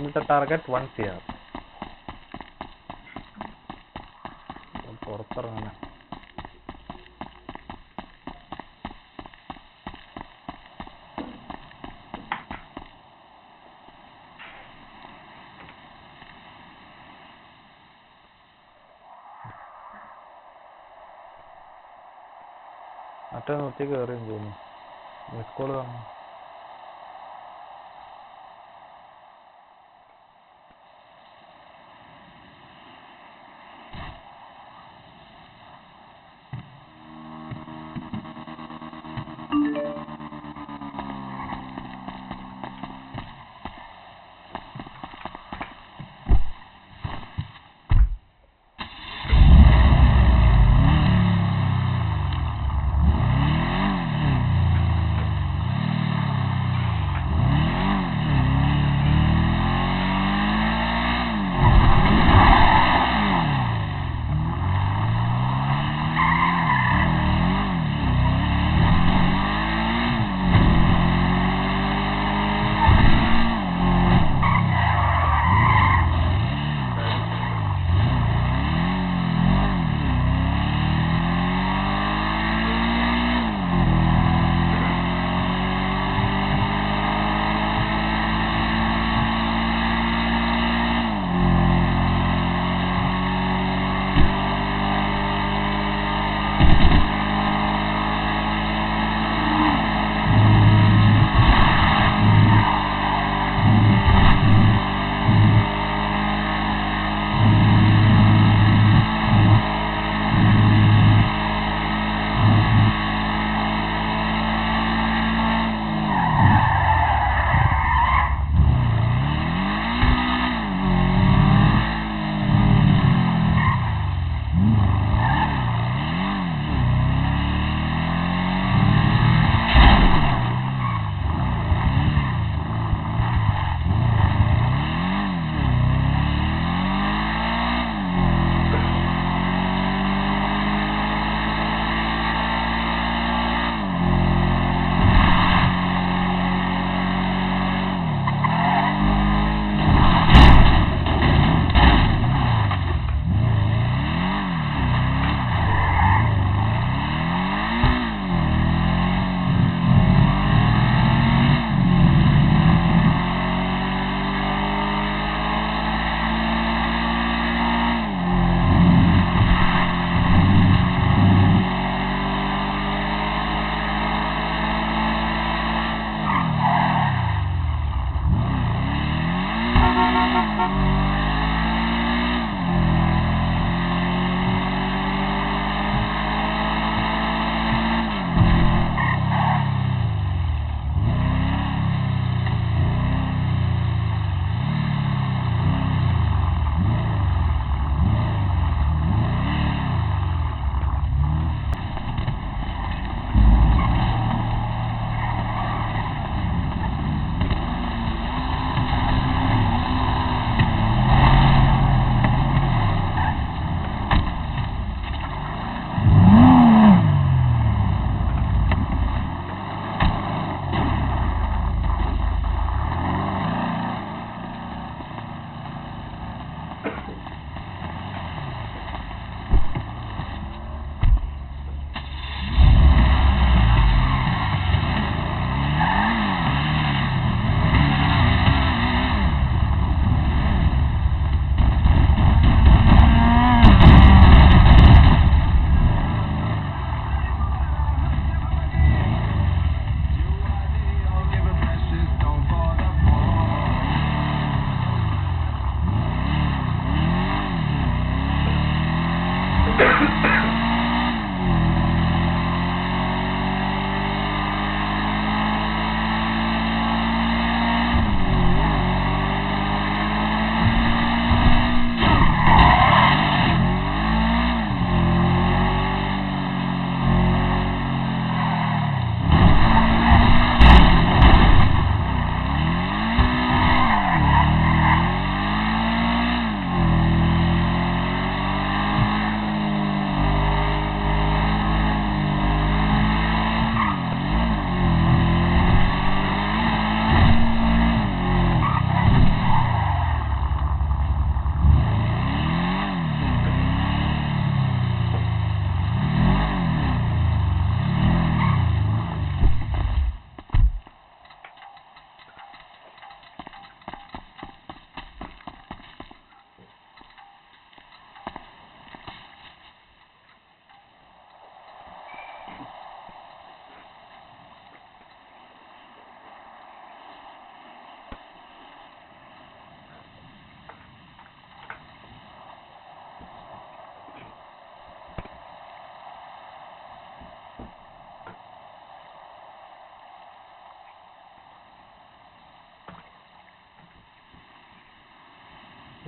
ഇന്നത്തെ target 1 CR. പുറത്തിറങ്ങാൻ മറ്റേ നിർത്തി കയറിയെന്ന് തോന്നുന്നു. മിസ് കോൾ കാണുന്നു.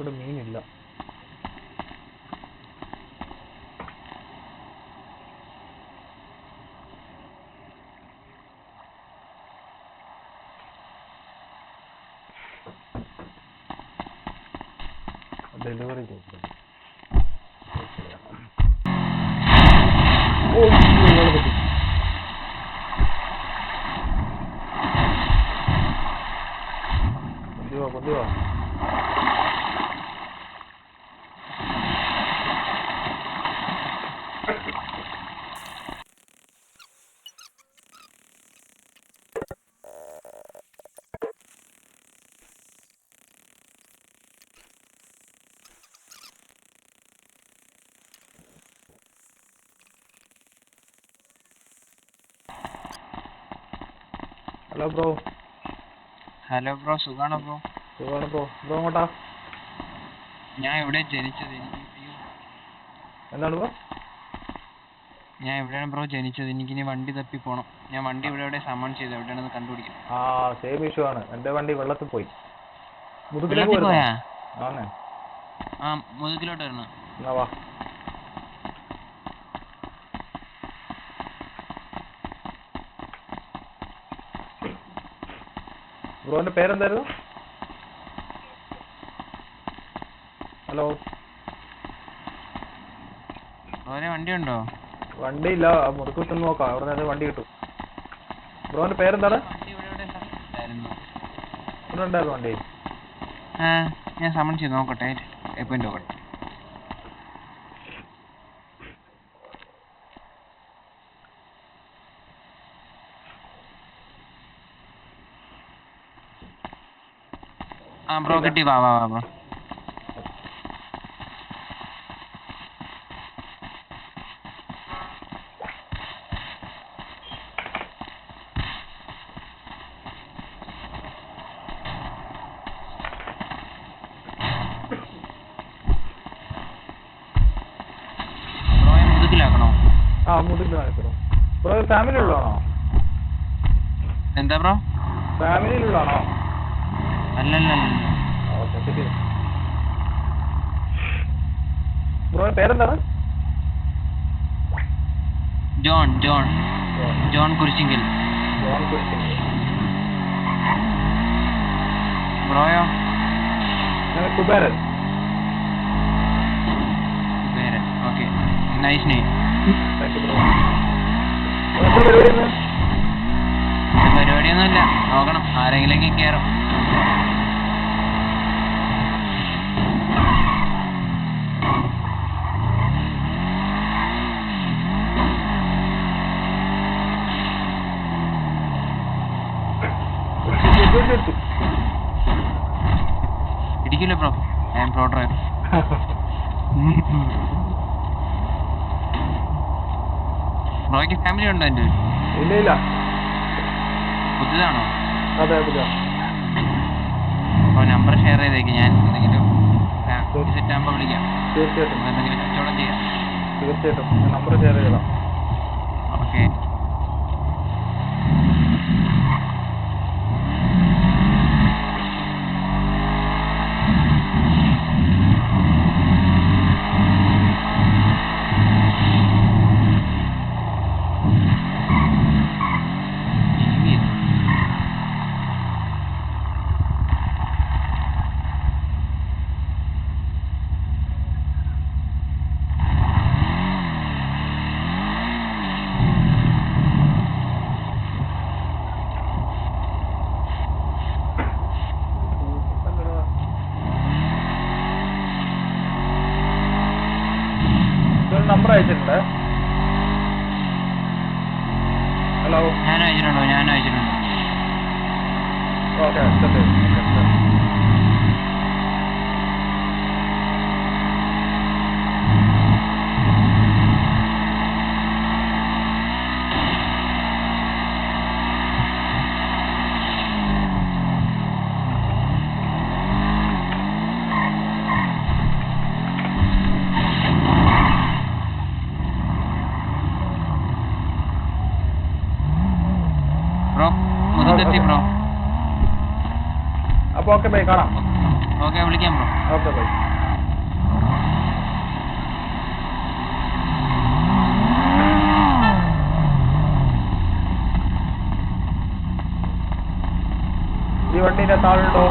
ഇവിടെ മീനില്ല. ഡെലിവറി ചെയ്തു. കൊണ്ടുവാ. Hello bro. ഹലോ ബ്രോ, സുഖാണോ ബ്രോ? സുഖാണ് ബ്രോ. ബ്രോ എങ്ങോട്ടാ? ഞാൻ ഇവിടെ ജനിച്ചത്. എന്താണ് ബ്രോ? ഞാൻ എവിടെയാണ് ബ്രോ ജനിച്ചത്? എനിക്കിനി വണ്ടി തപ്പി പോണം. ഞാൻ വണ്ടി ഇവിടെ സമൺ ചെയ്തു, എവിടെയാണെന്ന് കണ്ടുപിടിക്കണം. സെയിം ഇഷ്യൂ ആണ്. എന്റെ വണ്ടി വെള്ളത്തിൽ പോയി. വെള്ളത്തിൽ പോയാ? ആണേ. മുതുകിലോട്ട് വരണം. എന്നാ വാ. ബ്രോന്റെ പേരെന്തായിരുന്നു? ഹലോ. ബ്രോനെ വണ്ടി ഉണ്ടോ? വണ്ടിയില്ല. മുതുകുത്ത് നോക്കാം, അവിടെ നിന്ന് വണ്ടി കിട്ടും. ബ്രോന്റെ പേരെന്താണ്? ഇവിടെ ഉണ്ടായിരുന്നു വണ്ടി. ഞാൻ സമൺ ചെയ്ത് നോക്കട്ടെ. എപ്പോഴും നോക്കട്ടെ. ബ്രോ കിട്ടി. വാ വാ വാ ബ്രോ. മുതുകിലാക്കണോ? ബ്രോ ഫാമിലിയിലുള്ളതാണോ? എന്താ ബ്രോ? ഫാമിലിയിലുള്ളതാണോ? അല്ലല്ല. ബ്രോ പേരെന്താണ്? ജോൺ ജോൺ ജോൺ കുരിശിങ്കൽ. ബ്രോയോ? കുബേരൻ. Okay, nice name. പരിപാടിയൊന്നുമില്ല, നോക്കണം. ആരെങ്കിലേക്ക് കയറും. ഇടിക്കില്ല bro, I am pro driver. ബ്രോയ്ക്ക് ഫാമിലി ഉണ്ടോ? എൻ്റെ ഇല്ല. പുതിയതാണോ? അതെ. അപ്പോൾ നമ്പർ ഷെയർ ചെയ്തേക്ക്. ഞാൻ എന്തെങ്കിലും സെറ്റ് ആകുമ്പോൾ വിളിക്കാം. തീർച്ചയായിട്ടും. എന്തെങ്കിലും കച്ചവടം ചെയ്യാം. തീർച്ചയായിട്ടും നമ്പർ ഷെയർ ചെയ്യണം. ഓക്കെ. നമ്പർ അയച്ചിട്ടുണ്ട്. ഹലോ. ഞാൻ അയച്ചിട്ടുണ്ട്. ഓക്കെ. ബ്രോ മുതുകെത്തി ബ്രോ. അപ്പോൾ ഓക്കെ ബൈ, കാണാം. ഓക്കെ വിളിക്കാം ബ്രോ. Okay bye. ഈ വണ്ടീൻ്റെ താഴുണ്ടോ?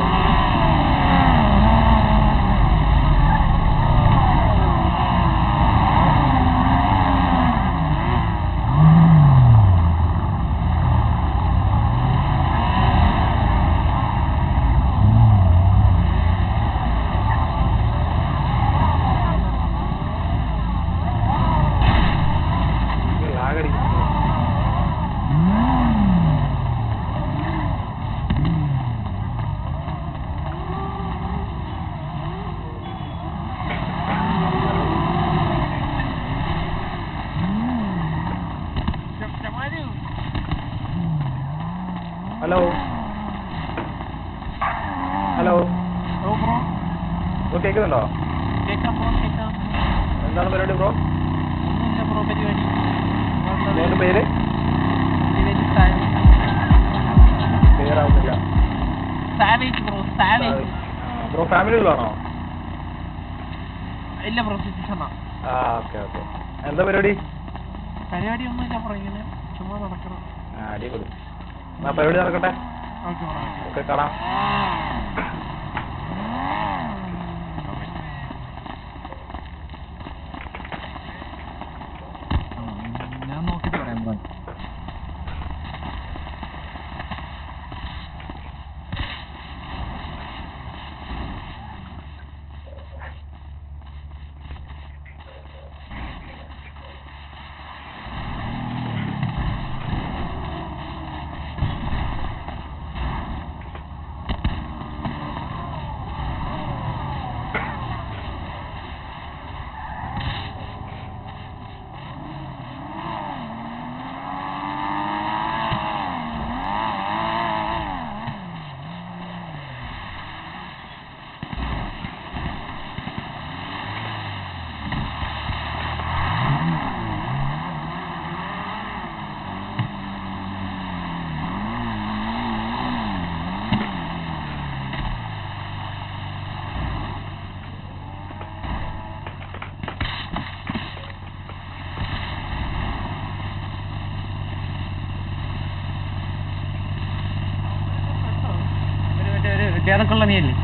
Hello hello oh bro. Bro കേൾക്കുന്നുണ്ടോ? കേൾക്കാം ബ്രോ, കേൾക്കാം. എന്താണ് പരിപാടി ബ്രോ? ഒന്നുമില്ല ബ്രോ, പരിപാടി. നിങ്ങളുടെ പേര്? പേരാവുന്നില്ല. Savage bro, savage. ബ്രോ ഫാമിലിയിലാണോ? ഇല്ല ബ്രോ, സിറ്റിസണാ. ആ ഓക്കെ ഓക്കെ. എന്താ പരിപാടി? പരിപാടി ഒന്നുമില്ല ബ്രോ, ഇങ്ങനെ ചുമ്മാ നടക്കണം. അടിപൊളി. എന്നാ പരിപാടി നടക്കട്ടെ. Okay bro. ഓക്കെ, കാണാം. ഞാൻ നോക്കിട്ട് പറയാം ബ്രോ. ചേർക്കുള്ള നീയല്ലേ?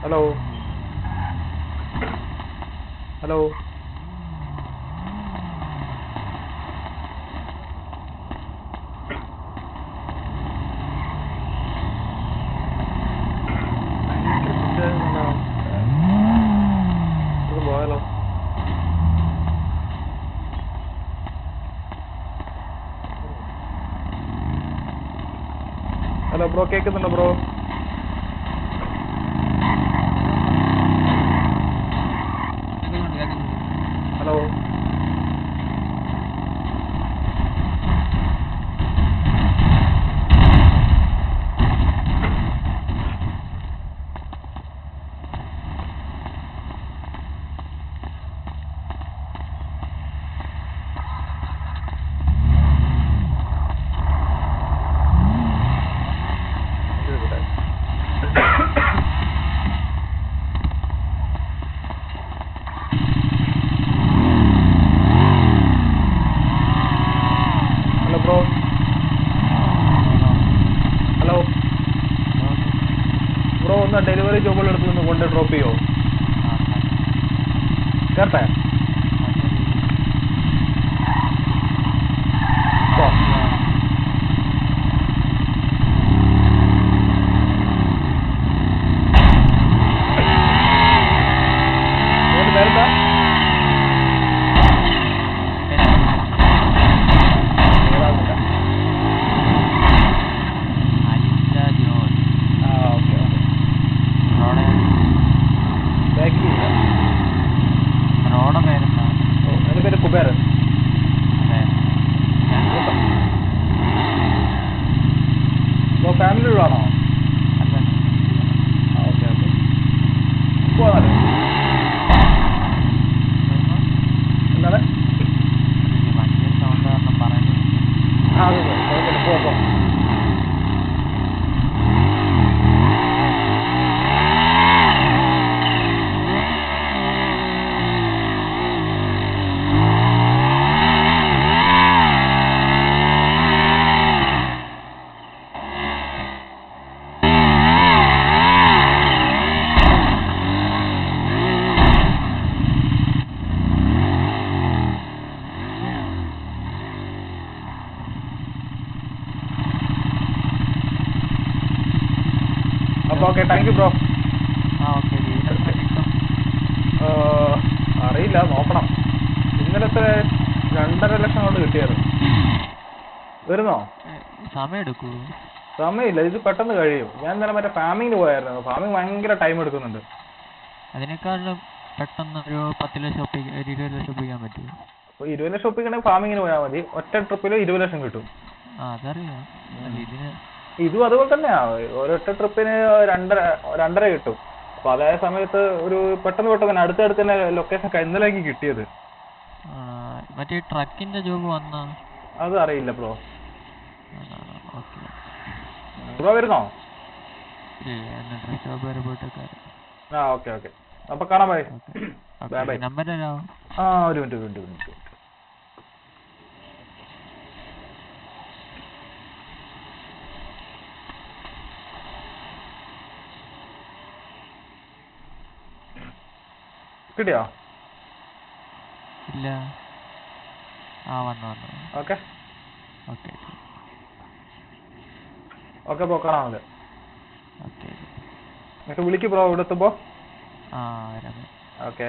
ഹലോ ഹലോ പോയാലോ? ഹലോ ബ്രോ, കേൾക്കുന്നുണ്ടോ ബ്രോ? ഹലോ എടുക്കുന്ന ഡെലിവറി ജോബുകൾ എടുത്ത് നിന്ന് കൊണ്ട് ഡ്രോപ്പ് ചെയ്യോ? കേട്ടെ ഫാമിലിയിലാണോ? ഓക്കെ ഓക്കെ പോവാതെ എന്താണ്? ആ അതെ കുഴപ്പമില്ല പോ. അപ്പോൾ ഓക്കെ താങ്ക് യു ബ്രോ. അറിയില്ല നോക്കണം. ഇന്നലത്തെ 2.5 ലക്ഷം കൊണ്ട് കിട്ടിയായിരുന്നു. വരുന്നോ? സമയമില്ല, ഇത് പെട്ടെന്ന് കഴിയും. ഞാൻ ഇന്നലെ മറ്റേ ഫാമിങ്ങിന് പോയായിരുന്നു. ഫാമിങ് ഭയങ്കര ടൈം എടുക്കുന്നുണ്ട്. അതിനേക്കാളും പെട്ടെന്ന് ഒരു 10 ലക്ഷം ഒപ്പിക്കാൻ 20 ലക്ഷം ഒപ്പിക്കാൻ പറ്റുമോ? അപ്പോൾ 20 ലക്ഷം ഒപ്പിക്കണമെങ്കിൽ ഫാമിങ്ങിന് പോയാൽ മതി. ഒറ്റ ട്രിപ്പിൽ 20 ലക്ഷം കിട്ടും. അതറിയാം. ഇതും അതുപോലെ തന്നെയാ. ഒരൊറ്റ ട്രിപ്പിന് 2.5 കിട്ടും. അപ്പൊ അതേ സമയത്ത് ഒരു പെട്ടെന്ന് തന്നെ അടുത്തടുത്ത് തന്നെ ലൊക്കേഷൻ ഇന്നലേക്ക് കിട്ടിയത്. മറ്റേ ട്രക്കിന്റെ ജോബ് വന്നോ? അത് അറിയില്ല ബ്രോ. ബ്രോ വരുന്നോ? ആ ഓക്കെ ഓക്കെ അപ്പൊ കാണാൻ ബൈ. Bye bye. ആ ഒരു മിനിറ്റ്. കിട്ടിയോ? ഇല്ല. വന്നു. ഓക്കെ ബ്രോ കാണാൻ മതി. എന്നിട്ട് വിളിക്ക് ബ്രോ ഇവിടെ എത്തുമ്പോ. ഓക്കെ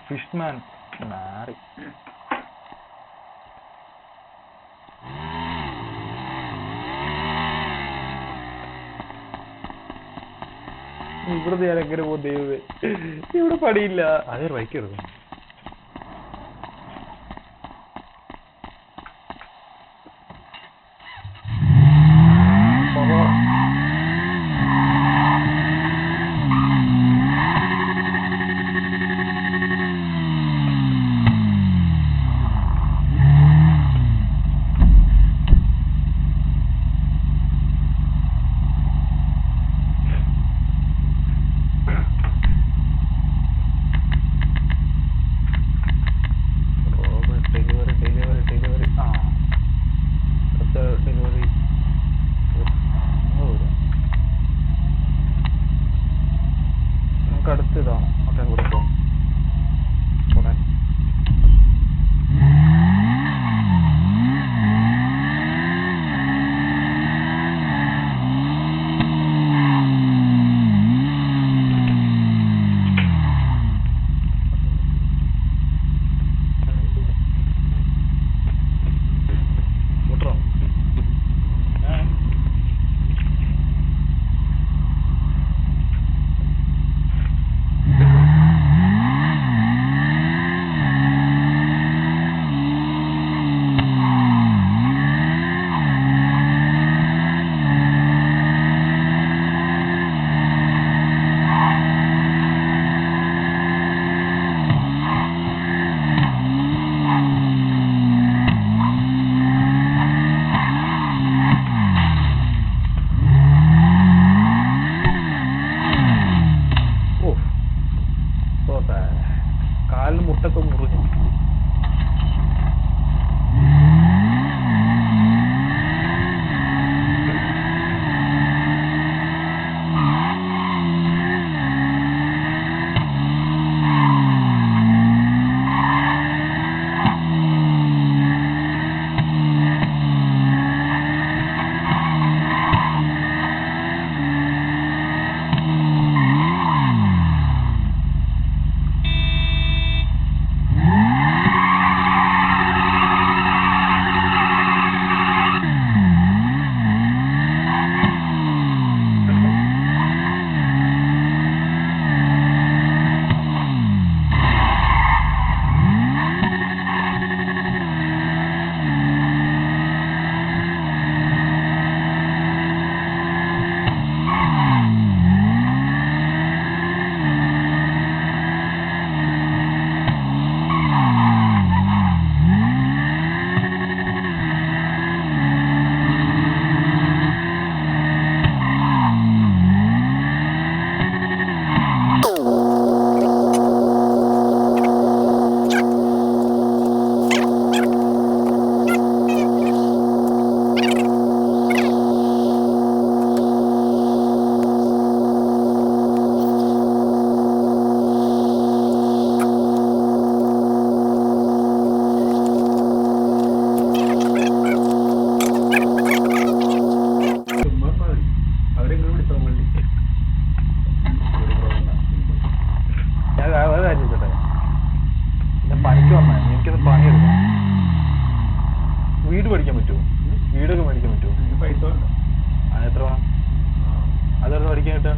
ഫിഷ്മാൻ മാറി. ഇവിടുന്ന് ഞാൻ എങ്ങനെ പോകും ദൈവമേ, ഇവിടെ പണിയില്ല. അതേ ബൈക്ക് എടുക്കും. മേടിക്കാൻ പറ്റുമോ? വീടൊക്കെ മേടിക്കാൻ പറ്റുമോ? പൈസ ഉണ്ട്. എത്ര വേണം? അതൊന്ന് മേടിക്കാൻ കിട്ടാ?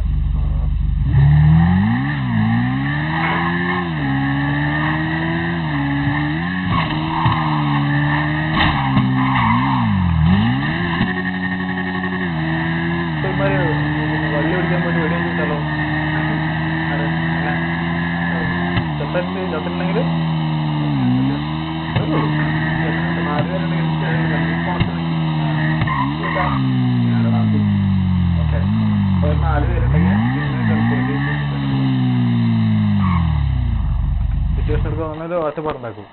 വള്ളി പിടിക്കാൻ വേണ്ടി വെടി വെച്ചിട്ടല്ലോ. ചത്തിട്ടുണ്ടെങ്കിൽ 4 പേരുണ്ടെങ്കിൽ ഓക്കെ. 4 പേരുണ്ടെങ്കിൽ സിറ്റുവേഷൻ എടുക്കാൻ വന്നാലും ഒറ്റപ്പാടുണ്ടാക്കും.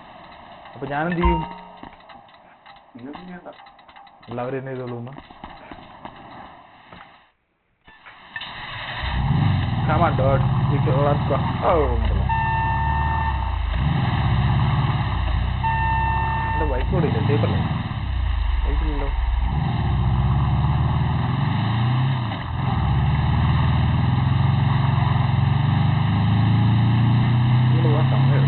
അപ്പൊ ഞാനെന്ത് ചെയ്യും? എല്ലാവരും എന്നെ ചെയ്തോളൂ. Come on, dude. Let's go. Oh, എന്റെ ബൈക്ക് കൂടെ ഇല്ല, സേഫല്ലേ? ബൈക്കില്ലല്ലോ. സമയം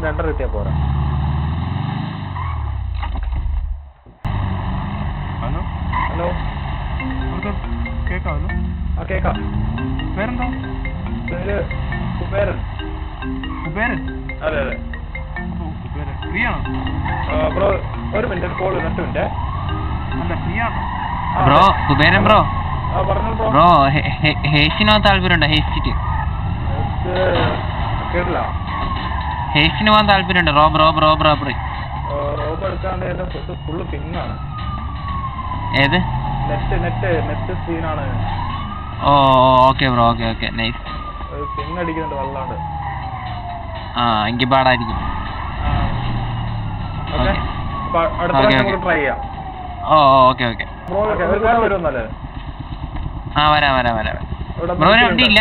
2.5 കിട്ടിയാ പോരാ. ഹലോ ഹലോ, കേക്കാമല്ലോ. ആ കേക്കാം. പേരെന്താ? പേര് കുബേരൻ. കുബേരൻ? അതെ അതെ. കുബേരൻ ഫ്രീ ആണോ? ബ്രോ ഒരു മിനിറ്റ്, കോൾ 2 മിനിറ്റ്. അല്ല ഫ്രീ ആണോ ബ്രോ? കുബേരൻ ബ്രോ, പറഞ്ഞു ബ്രോ. ബ്രോ ഹേസ്റ്റിനോ താല്പര്യമുണ്ടോ? ഹേസ്റ്റിറ്റ് കേട്ടില്ല. ഹേസ്റ്റിന് പോകാൻ താല്പര്യമുണ്ടോ? റോബറി റോബ് എടുക്കാണ്ട് ഫുള്ള് പിങ്ങാണ്. ഏത്? നെറ്റ് സീനാണ്. Oh okay bro, okay nice. Ping അടിക്കുന്നുണ്ട് വല്ലാണ്ട്. ആ എങ്കിൽ പാടായിരിക്കും. ഓക്കെ, അടുത്ത നമുക്ക് ട്രൈ ചെയ്യാം. ഓ ഓക്കെ ബ്രോ ഒരു കാര്യം വരുമെന്നല്ലേ? ആ വരാം. ബ്രോന് വണ്ടി ഇല്ല?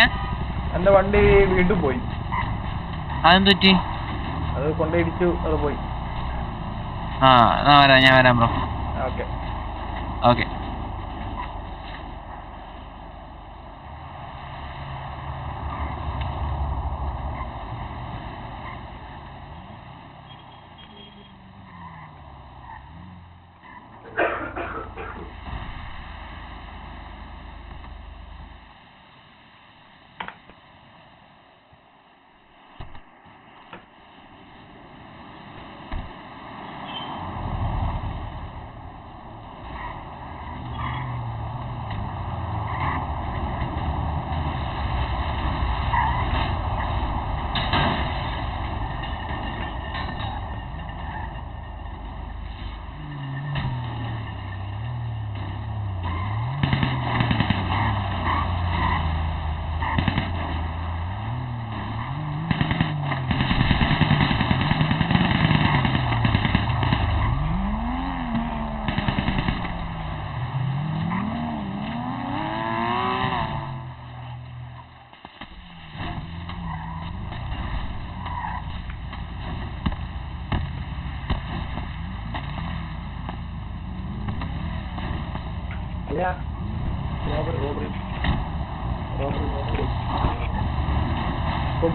എന്റെ വണ്ടി വീണ്ടും പോയി. അതെന്ത് പറ്റി? അത് കൊണ്ടിടിച്ചു, അത് പോയി. ഞാൻ വരാം ബ്രോ. ഓക്കെ.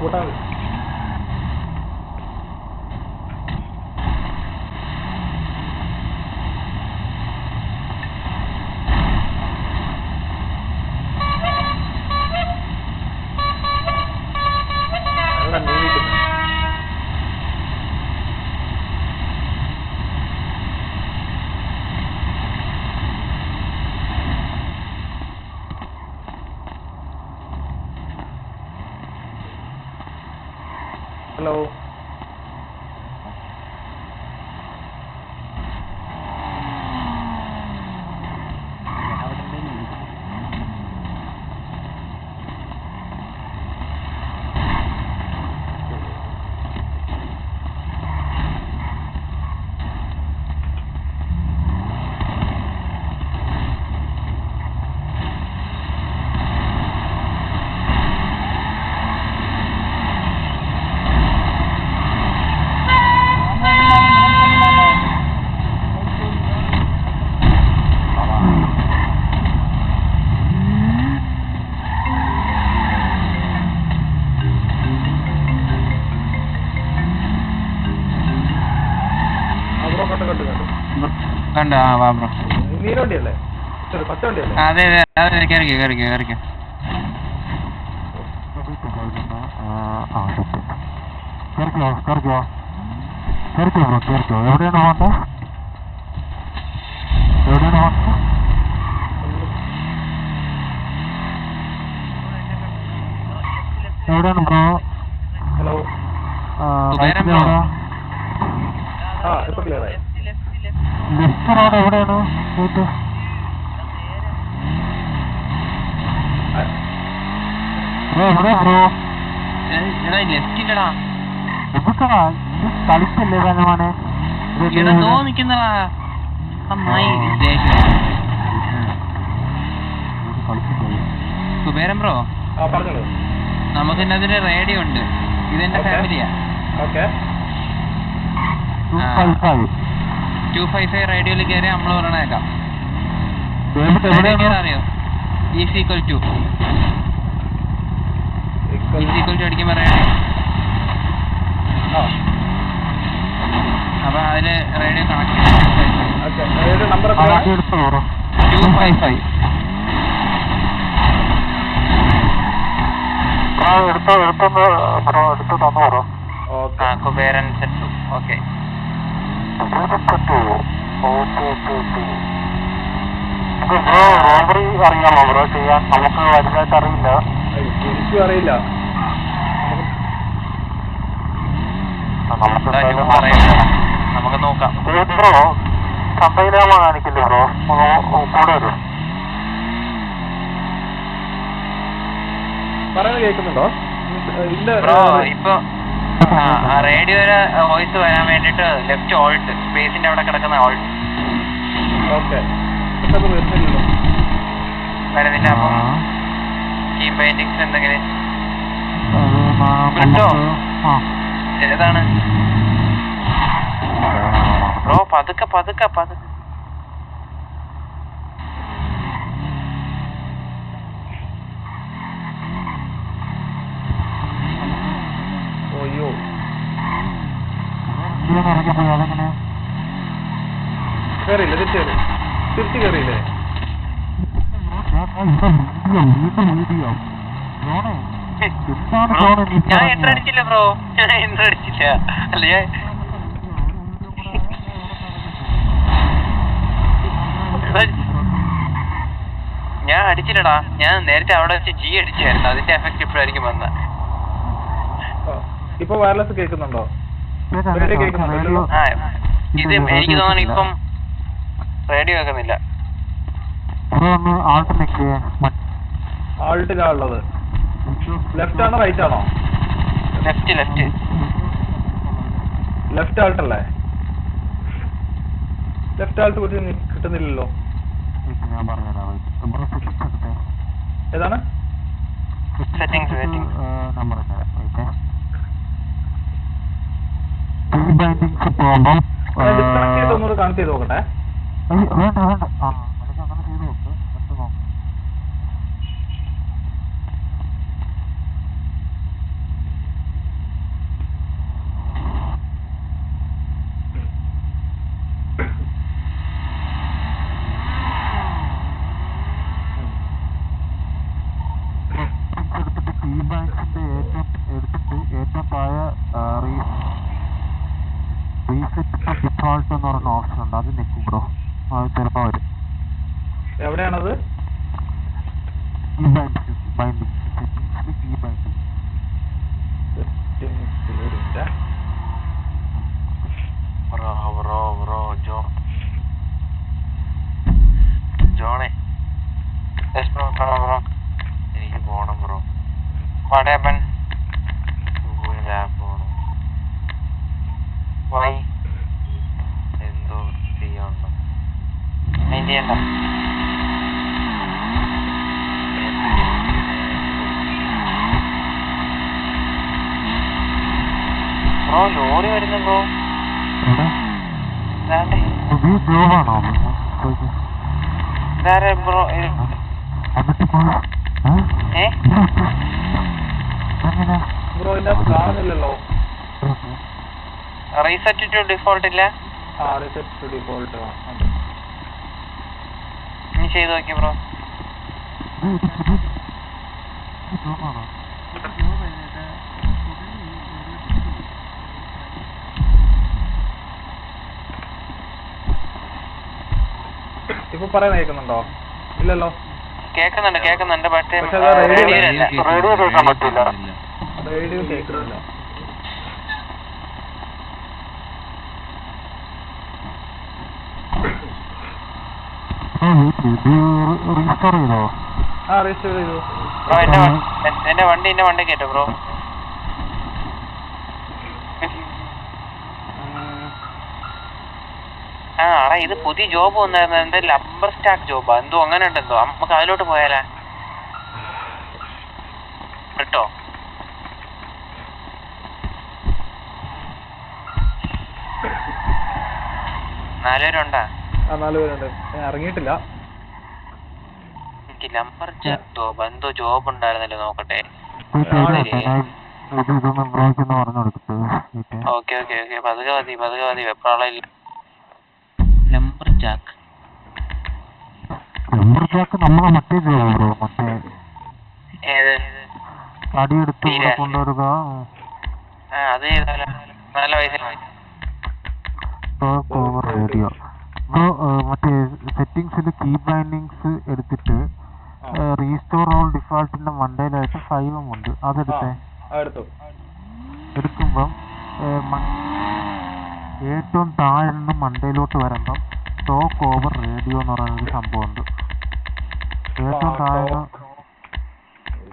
കൂട്ടാൻ ഹലോ. കണ്ടോ? വാ ബ്രോ. നീലവണ്ടിയല്ലേ? പച്ച വണ്ടിയല്ലേ? അതെ കേറിക്കോ. എവിടെയാണ് ബ്രോ? ഹലോ. കുബേരൻ ബ്രോ. ഇപ്പൊ ക്ലിയർ ആയി. ലെഫ്റ്റ് റോഡ് എവിടെയാണ്? എവിടെയാ ബ്രോ? ലെഫ്റ്റില്ലടാ, കളിച്ചല്ലേ മോനെ? എന്തോ നിക്കുന്നടാ. കുബേരൻ ബ്രോ, നമുക്ക് ഇതിനകത്തൊരു റേഡിയോ ഉണ്ട്. ഇതെന്റെ ഫാമിലിയാ. 255 റേഡിയോയിൽ കയറി നമ്മള് പറയണേക്കാം. അറിയോ? ഈക്വൽ ടു അടിക്കുമ്പോ റേഡിയോ അപ്പൊ അതില് റേഡിയോ കണക്ട് ചെയ്ത് ഓക്കെ ഏത് നമ്പർ എത്രയാണ് 255. Okay Kuberan set. ഓക്കെ അറിയാമോ ബ്രോ ചെയ്യാൻ? നമുക്ക് വലുതായിട്ട് അറിയില്ല. എനിക്കും അറിയില്ല. നമുക്ക് നോക്കാം. ബ്രോ ചന്തയിലാമോ കാണിക്കില്ലേ ബ്രോ? കൂടെ വരും. പറയുന്നത് കേൾക്കുന്നുണ്ടോ? ബ്രോ ഇപ്പൊ റേഡിയോയില് വോയിസ് വരാൻ വേണ്ടിട്ട് ലെഫ്റ്റ് ഓൾട്ട് സ്പേസിന്റെ അവിടെ കിടക്കുന്ന ഓൾട്ട്. ഓക്കെ വരുന്നില്ലല്ലോ. വരുന്നില്ല. അപ്പൊ ടീം പെയിന്റിങ്സ് എന്തെങ്കിലും കിട്ടോ? ഏതാണ് ബ്രോ? പതുക്കെ പതുക്കെ പതുക്കെ. ഓയ്യോ കയറിയില്ലേ? തിരിച്ച് കയറിയില്ലേ? ഞാൻ എൻട്ര അടിച്ചില്ല ബ്രോ, ഞാൻ എൻട്ര അടിച്ചില്ല. അല്ല ഞാൻ അടിച്ചില്ലടാ. ഞാൻ നേരത്തെ അവിടെ വെച്ച് ജി അടിച്ചായിരുന്നു. അതിന്റെ എഫക്ട് ഇപ്പോഴായിരിക്കും വന്ന. ഇപ്പൊ വയർലെസ് കേൾക്കുന്നുണ്ടോ? കേൾക്കുന്നുണ്ടോ? ആ ഇത് എനിക്ക് തോന്നുന്നു ഇപ്പം റേഡിയോ കേൾക്കുന്നില്ല. ആൾട്ടിലാ ഉള്ളത്. ലെഫ്റ്റ് ആണോ റൈറ്റ് ആണോ? ലെഫ്റ്റ് ലെഫ്റ്റ് ലെഫ്റ്റ് ആൾട്ടല്ലേ? ലെഫ്റ്റ് ആൾട്ട് കുറിച്ച് കിട്ടുന്നില്ലല്ലോ. ഏതാണ് സെറ്റിംഗ്സ്? ഡിസ്കണക്ട് ചെയ്ത് ഒന്നുകൂടെ കണക്ട് ചെയ്ത് നോക്കട്ടെ. ഏറ്റവും താഴെ റീസെറ്റ് ഡിഫോൾട്ട് എന്ന് പറയുന്ന ഓപ്ഷൻ ഉണ്ട്. അത് നിൽക്കും ബ്രോ. അത് ചിലപ്പോൾ വരും. എവിടെയാണത്? ജോണേ എനിക്ക് പോണം ബ്രോ. What happened? Why? എന്തോ ചെയ്യണ്ട. മെയിൻ ചെയ്യണ്ട. ബ്രോ ലോറി വരുന്നു ബ്രോ. ബ്രോ ബ്രോ ഇതിനകത്ത് കാണുന്നില്ലല്ലോ. റീസെറ്റ് ടു ഡിഫോൾട്ട് ഇല്ല? റീസെറ്റ് ടു ഡിഫോൾട്ട് ഇനി ചെയ്ത് നോക്കി ബ്രോ. ഇപ്പൊ പറയാൻ കേൾക്കുന്നുണ്ടോ? ഇല്ലല്ലോ. കേക്കുന്നുണ്ട് പക്ഷേ റേഡിയോ കേൾക്കാൻ പറ്റില്ല. റേഡിയോ കേൾക്കുന്നില്ല. റീസ്റ്റോർ ചെയ്തോ? റീസ്റ്റോർ ചെയ്തു ബ്രോ. എന്റെ വണ്ടി കേട്ടോ ബ്രോ. ആടാ ഇത് പുതിയ ജോബ് വന്നായിരുന്നു. എന്താ ലംബർ സ്റ്റാക്ക് ജോബാ എന്തോ അങ്ങനെ ഉണ്ടെന്തോ. നമുക്ക് അതിലോട്ട് പോയാലാ കേട്ടോ? നാലുപേരുണ്ടാ? 4 പേരുണ്ട്. ഞാൻ ഇറങ്ങിയിട്ടില്ല. എനിക്ക് ലംബർ സ്റ്റാക്ക് ജോബ് എന്തോ ജോബ് ഉണ്ടായിരുന്നല്ലോ. നോക്കട്ടെ. ഇതൊന്ന് ബ്രോയ്ക്ക് ഒന്ന് പറഞ്ഞു കൊടുക്കട്ടെ. ഓക്കെ ഓക്കെ ഓക്കെ പതുക്കെ മതി വെപ്രാളില്ല. ലംബർ ജാക്ക് നമ്മളെ മറ്റേ ബ്രോ മറ്റേ ഏത് അടിയെടുത്ത് ഇവിടെ കൊണ്ടുവരിക. അത് ചെയ്താലോ നല്ല പൈസ. ഓവർ റേഡിയോ ബ്രോ മറ്റേ സെറ്റിംഗ്സിൽ കീ ബൈൻഡിങ്സ് എടുത്തിട്ട് റീസ്റ്റോർ ഓൾ ഡിഫാൾട്ടിന്റെ മണ്ടയിലായിട്ട് 5 ഉണ്ട്. അതെടുത്തേ. എടുക്കുമ്പം ഏറ്റവും താഴെ നിന്ന് മണ്ടയിലോട്ട് വരുമ്പം ടോക്ക് ഓവർ റേഡിയോ എന്ന് പറയുന്നൊരു സംഭവമുണ്ട്. ഏറ്റവും താഴെ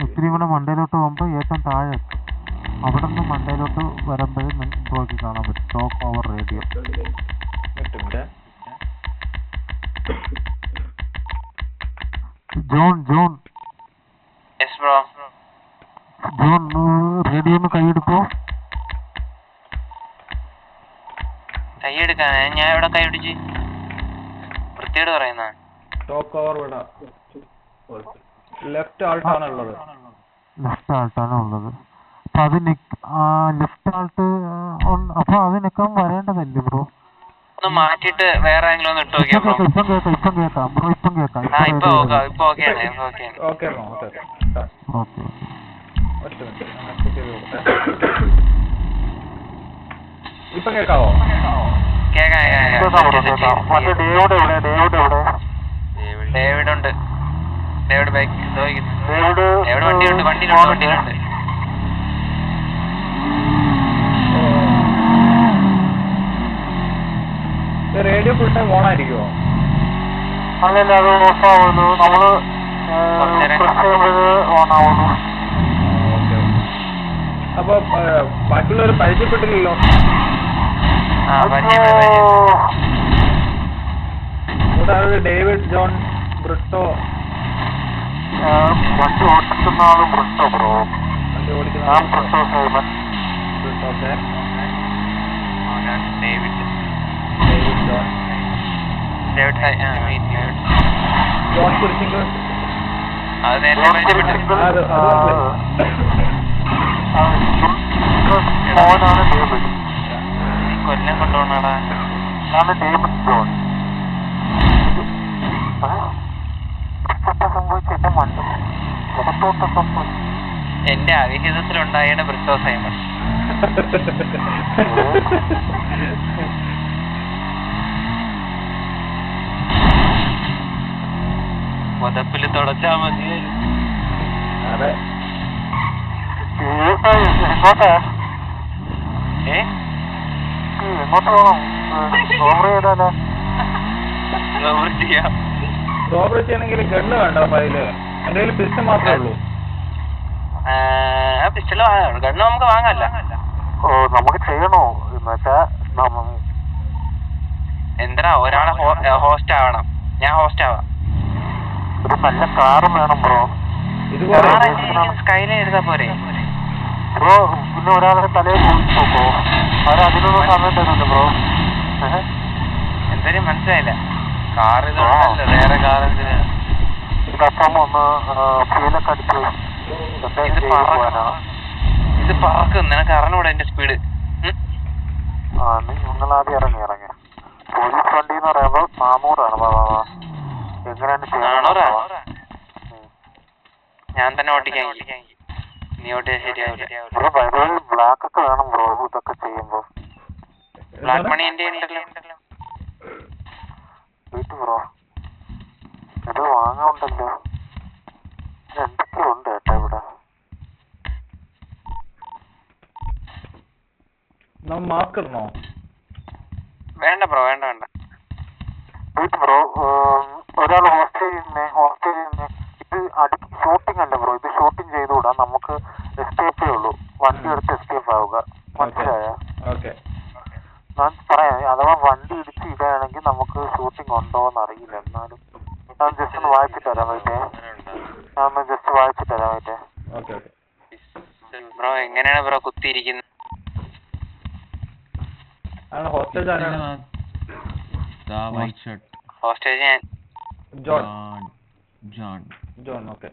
ഇത്തിരി കൂടെ മണ്ടയിലോട്ട് പോകുമ്പോൾ ഏറ്റവും താഴെ എത്തും. അവിടെ നിന്ന് മണ്ടയിലോട്ട് വരുമ്പോഴേ ബ്രോയ്ക്ക് കാണാൻ പറ്റും talk over radio. John radio ഒന്ന് കൈയെടുക്കോ. കൈയെടുക്കാൻ ഞാൻ ഇവിടെ കൈ പിടിച്ച് വൃത്തിയോട് പറയുന്ന ടോക്ക് ഓവർ ലെഫ്റ്റ് ആൾട്ടാണ് ഉള്ളത്. അപ്പൊ അത് ലെഫ്റ്റ് ആൾട്ട് അപ്പൊ അത് നിൽക്കാൻ വരേണ്ടതല്ലേ ബ്രോ? ഒന്ന് മാറ്റിട്ട് വേറെ ആരെങ്കിലും ഒന്ന് ഇട്ട് നോക്കിയാ ബ്രോ. ഇപ്പം കേക്കാം ബ്രോ. ഇപ്പൊ ഓക്കെ ഇപ്പൊ കേക്കാവോ? ഡേവിഡ് ഉണ്ട്. ഡേവിഡ് ബൈക്ക് ഡേവിഡ് വണ്ടിയിലുണ്ട്. റേഡിയോ ഫുൾ ടൈം ഓൺ ആയിരിക്കുമോ? അല്ലല്ല, അത് ഓഫ് ആവുന്നു. നമ്മള് ഓൺ ആവുന്നു. അപ്പൊ ബാക്കിയുള്ളവർ പരിചയപ്പെട്ടില്ലല്ലോ. David, John, Britto. വണ്ടി ഓടിക്കുന്ന ആളും ബ്രിട്ടോ ബ്രോ. വണ്ടി ഓടിക്കുന്ന Britto Simon. Britto David John. John Kurishinkal. അത് നേരത്തെ പരിചയപ്പെട്ടു. മോനാണ് ഡേവിഡ്. കൊല്ലം കൊണ്ടുപോകണടാ. ആണ് ഡേവിഡ് ജോൺ. സംഭവിച്ച മണ്ണ് പുറത്തോട്ട് സംഭവിച്ചു. എന്റെ അവിഹിതത്തിലുണ്ടായാണ് ബ്രിട്ടോ സൈമൺ. മുതപ്പില് തുടച്ചാ മതി. അതെ. എങ്ങോട്ടാ? എങ്ങോട്ട് പോകണം? റോബറി ചെയ്യണമെങ്കിൽ ഗണ്ണ് വേണ്ട. അതില് എന്റെ കയ്യിൽ പിസ്റ്റൾ മാത്രമേ ഉള്ളൂ. പിസ്റ്റള് ഗണ്ണ് നമുക്ക് വാങ്ങല്ല. ഓ, നമുക്ക് ചെയ്യണോ എന്നുവെച്ചാ എന്താ ഒരാളെ ഹോസ്റ്റ് ആവണം. ഞാൻ ഹോസ്റ്റ് ആവാം. ഒരു നല്ല കാറും വേണം ബ്രോ. സ്കൈലൈൻ എടുത്താ പോരെ ബ്രോ? പിന്നെ ഒരാളുടെ തലയിൽ നോക്കോ? അതിനൊന്നും സമയം തരുമല്ലോ ബ്രോ. എന്തായാലും മനസ്സിലായില്ല. കാർ ഇതല്ല, വേറെ കാർ എന്തിനാ? ഇതപ്പം ഒന്ന് ഫീലൊക്കെ അടിച്ചു. ഇത് പറക്കും. നിനക്ക് അറിഞ്ഞൂടെ എന്റെ സ്പീഡ്? നിങ്ങളാദ്യം ഇറങ്ങി പോലീസ് വണ്ടി എന്ന് പറയുമ്പോ 400 എങ്ങനെയാണ്? ഞാൻ തന്നെ ഓട്ടിക്കാൻ. നീ ഓട്ടിയാൽ ശരിയാവില്ല. ബ്ലാക്ക് ഒക്കെ വേണം ബ്രോ ഇതൊക്കെ ചെയ്യുമ്പോ. ബ്ലാക്ക് മണി എന്റെ ഉണ്ടല്ലോ. വീട്ടു ബ്രോ ഇത് വാങ്ങാണ്ടല്ലോ. എന്തൊക്കെ ഉണ്ട് കേട്ടോ ഇവിടെ. മാസ്ക് ഇടണോ? വേണ്ട ബ്രോ, വേണ്ട. വീട്ടു ബ്രോ ഒരാൾ ഹോസ്റ്റേജിൽ ഇത് ഷൂട്ടിംഗ് അല്ല ബ്രോ. ഇത് ഷൂട്ടിംഗ് ചെയ്തുകൂടാ. നമുക്ക് എസ്കേപ്പേ ഉള്ളൂ. വണ്ടി എടുത്ത് എസ്കേപ്പ് ആവുക. മനസ്സിലായോ? ഞാൻ പറയാം. അഥവാ വണ്ടി ഇടിച്ച് ഇടുകയാണെങ്കിൽ നമുക്ക് ഷൂട്ടിംഗ് ഉണ്ടോ എന്ന് അറിയില്ല. എന്നാലും ഞാൻ ജസ്റ്റ് ഒന്ന് വായിച്ചിട്ട് തരാൻ പറ്റേ. ബ്രോ എങ്ങനെയാണ് ബ്രോ കുത്തിയിരിക്കുന്നത്? ഹോസ്റ്റേജ് ഞാൻ ജോൺ. ഓക്കെ.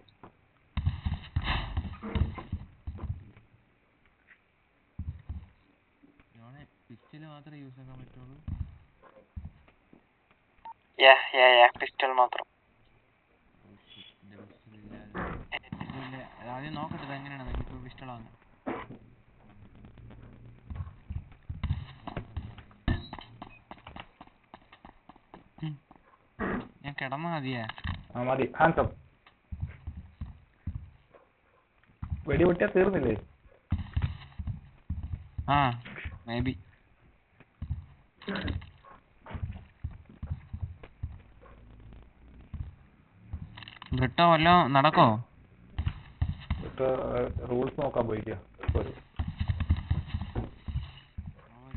പിസ്റ്റല് മാത്രമേ യൂസ് ആക്കാൻ പറ്റുള്ളൂ. പിസ്റ്റൾ മാത്രം. ആദ്യം നോക്കട്ടെ എങ്ങനെയാണ് ഇപ്പൊ പിസ്റ്റളാണ്. ഞാൻ കിടന്നാ മതിയാ? മതി. ഹാൻഡ്സ് വെടി പൊട്ടിയാ തീർന്നില്ലേ? ആ മേ ബി. ബ്രിട്ടോ വല്ലോ നടക്കോ? റൂൾസ് നോക്കാൻ പോയിക്കാ. ഒരു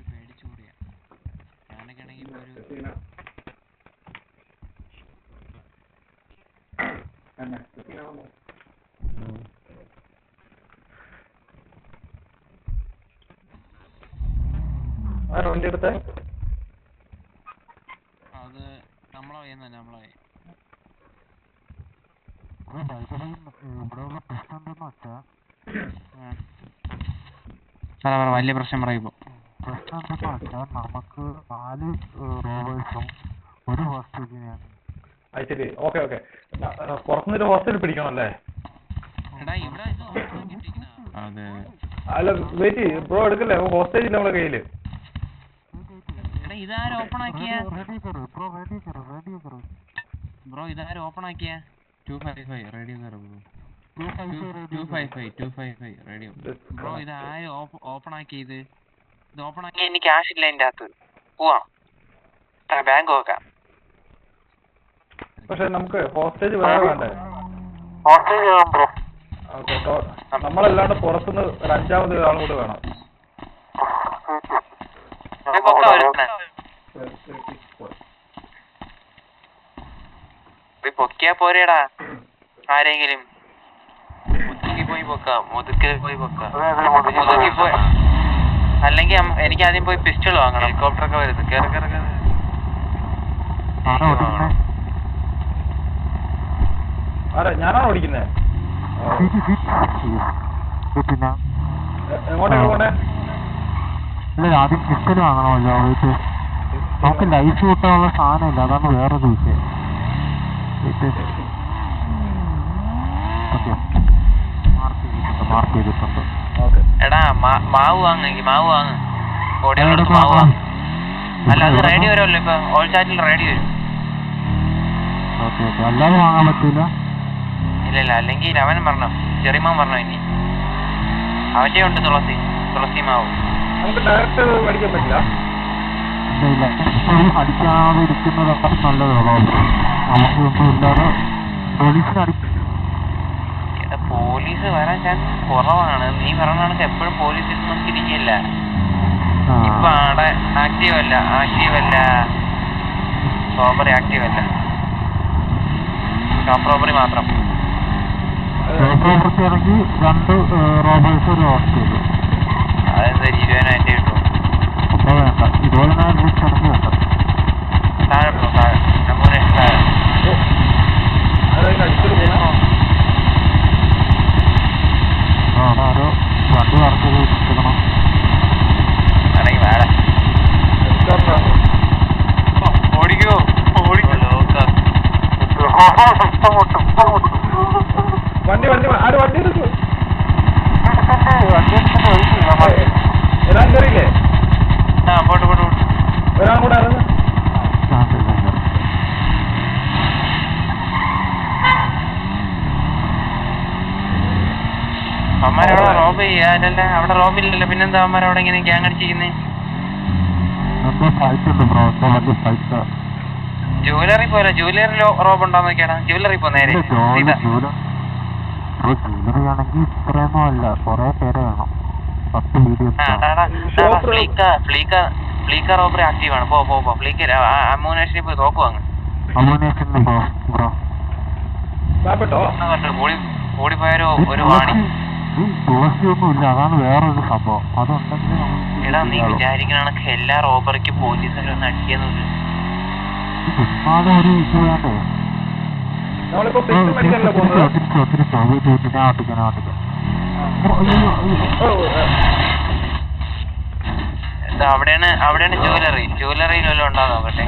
പേടിച്ചുകൂടിയാ. ഞാനൊക്കെ ആണെങ്കിൽ ഇപ്പൊ ഒരു വണ്ടി എടുത്ത അത് നമ്മളെ നമ്മളെ വലിയ പ്രശ്നം പറയുമ്പോ നമുക്ക് 4 റോവേഴ്സും ഒരു ഹോസ്റ്റലിനെയാണ്. അത് ശരി. Okay okay. പുറത്തുനിന്നൊരു ഹോസ്റ്റലിൽ പിടിക്കണല്ലേ? അല്ല വെയിറ്റ് ബ്രോ എടുക്കല്ലേ, ഹോസ്റ്റേജ് നമ്മളെ കയ്യില്. ഇതാരും ഓപ്പൺ ആക്കിയ ബ്രോ? ഇതാരും ഓപ്പൺ ആക്കിയ? 255 റേഡിയോ ബ്രോ. 255 radio bro. ഇതാരും ഓപ്പൺ ആക്കിയത്? ഇത് ഓപ്പൺ ആക്കി. എനിക്ക് ക്യാഷ് ഇല്ല എന്റെ അകത്ത്. പോവാം, ബാങ്ക് നോക്കാം. പക്ഷെ നമുക്ക് ഹോസ്റ്റേജ് വേറെ വേണ്ടേ? ഓക്കെ. നമ്മളല്ലാണ്ട് പുറത്തുനിന്ന് ഒരു 5ാമത് ആളും കൂടെ വേണം. പൊക്കിയാ പോരേടാ ആരെങ്കിലും. മുതുക്കി പോയി പൊക്കാം. അല്ലെങ്കിൽ എനിക്ക് ആദ്യം പോയി പിസ്റ്റൾ വാങ്ങണം. ഹെലികോപ്റ്റർ ഒക്കെ വരുന്നു. കേറി ഞാനാണോ ഓടിക്കുന്നത്? എങ്ങോട്ടേക്ക് പോണേ? ആദ്യം പിസ്റ്റൽ വാങ്ങണമല്ലോ. നമുക്ക് ലൈഫ് കിട്ടാനുള്ള സാധനമില്ല, അതാണ് വേറൊരു വിഷയം. മാർക്ക് ചെയ്തിട്ടുണ്ട്. എടാ മാവ് വാങ്ങി. മാവ് വാങ്ങ്. അല്ല അത് റേഡിയോ വരുമല്ലോ ഇപ്പൊ. ഓൾ ചാറ്റിൽ റേഡിയോ വരും. അല്ലാതെ വാങ്ങാൻ പറ്റൂല? ഇല്ല. അല്ലെങ്കിൽ അവൻ പറഞ്ഞു, ചെറിയമ്മ പറഞ്ഞു. ഇനി അവന്റെ ഉണ്ട് തുളസി മാവ്. നമുക്ക് ഡയറക്റ്റ് മേടിക്കാൻ പറ്റില്ല. അടിക്കാതെ ഇരിക്കുന്നതൊക്കെ നല്ലതാണോ? നമുക്കൊന്നും ഇല്ലാതെ പോലീസ് വരാൻ ചാൻസ് കുറവാണ്. നീ പറഞ്ഞ കണക്ക് എപ്പോഴും പോലീസ് ഒന്നും തിരിക്കില്ല. ഇപ്പൊ ആടെ ആക്റ്റീവ് അല്ല. റോബറി ആക്റ്റീവ് അല്ല. ഷോപ്പ് റോബറി മാത്രം. ആണെങ്കിൽ 2 റോബേഴ്സ് ഒരു ഹോസ്റ്റൽ. അതെന്താ 20,000 കിട്ടും? അപ്പൊ വേണ്ട, 20,000 വെച്ചാണെങ്കിൽ വേണ്ട. താഴെ നമ്പൂനേഷൻ താഴെ. ആരോ 2 വർക്ക് കിട്ടണം. ആണെങ്കിൽ വേറെ ഓടിക്കോ. വണ്ടി എടുക്കൂ. ഒരാൾ കയറിയില്ലേ? പോട്ട് ഒരാൾ കൂടെ ഇറങ്ങും. അമ്മമാരവിടെ റോബ് ചെയ്യാനല്ല. അവിടെ റോബില്ലല്ലോ, പിന്നെന്താ അമ്മമാരവിടെ ഇങ്ങനെ ഗ്യാങ് അടിച്ചിരിക്കുന്നേ? ജുവലറി പോലെ. ജുവലറി റോബ് ഉണ്ടോന്ന് നോക്കിയാടാ. ജുവലറി പോ നേരെ. ജ്വല്ലറി ആണെങ്കിൽ ഇത്രയൊന്നും അല്ല, കൊറേ പേരെ വേണം. 10 വീഡിയോ. ഫ്ലീക്ക റോബറി ആക്റ്റീവ് ആണ്. പോ ഫ്ലീക്ക അമ്മൂനേഷനിൽ പോയി തോക്ക് വാങ്ങ്. ഓടിപ്പോയൊരു വാണി. തുളസിയൊന്നുമില്ല, അതാണ് വേറൊരു സംഭവം. അതുണ്ടെങ്കിൽ എടാ നീ വിചാരിക്കണ എല്ലാ റോബറിക്ക് പോലീസുകാരെ ഒന്ന് അടിക്കാന്നില്ല. ചുമ്മാതെ ഒരു ഇത് വേണ്ടേ? അവിടെയാണ് ജുവലറിയിൽ വല്ലതും ഉണ്ടോ നോക്കട്ടെ.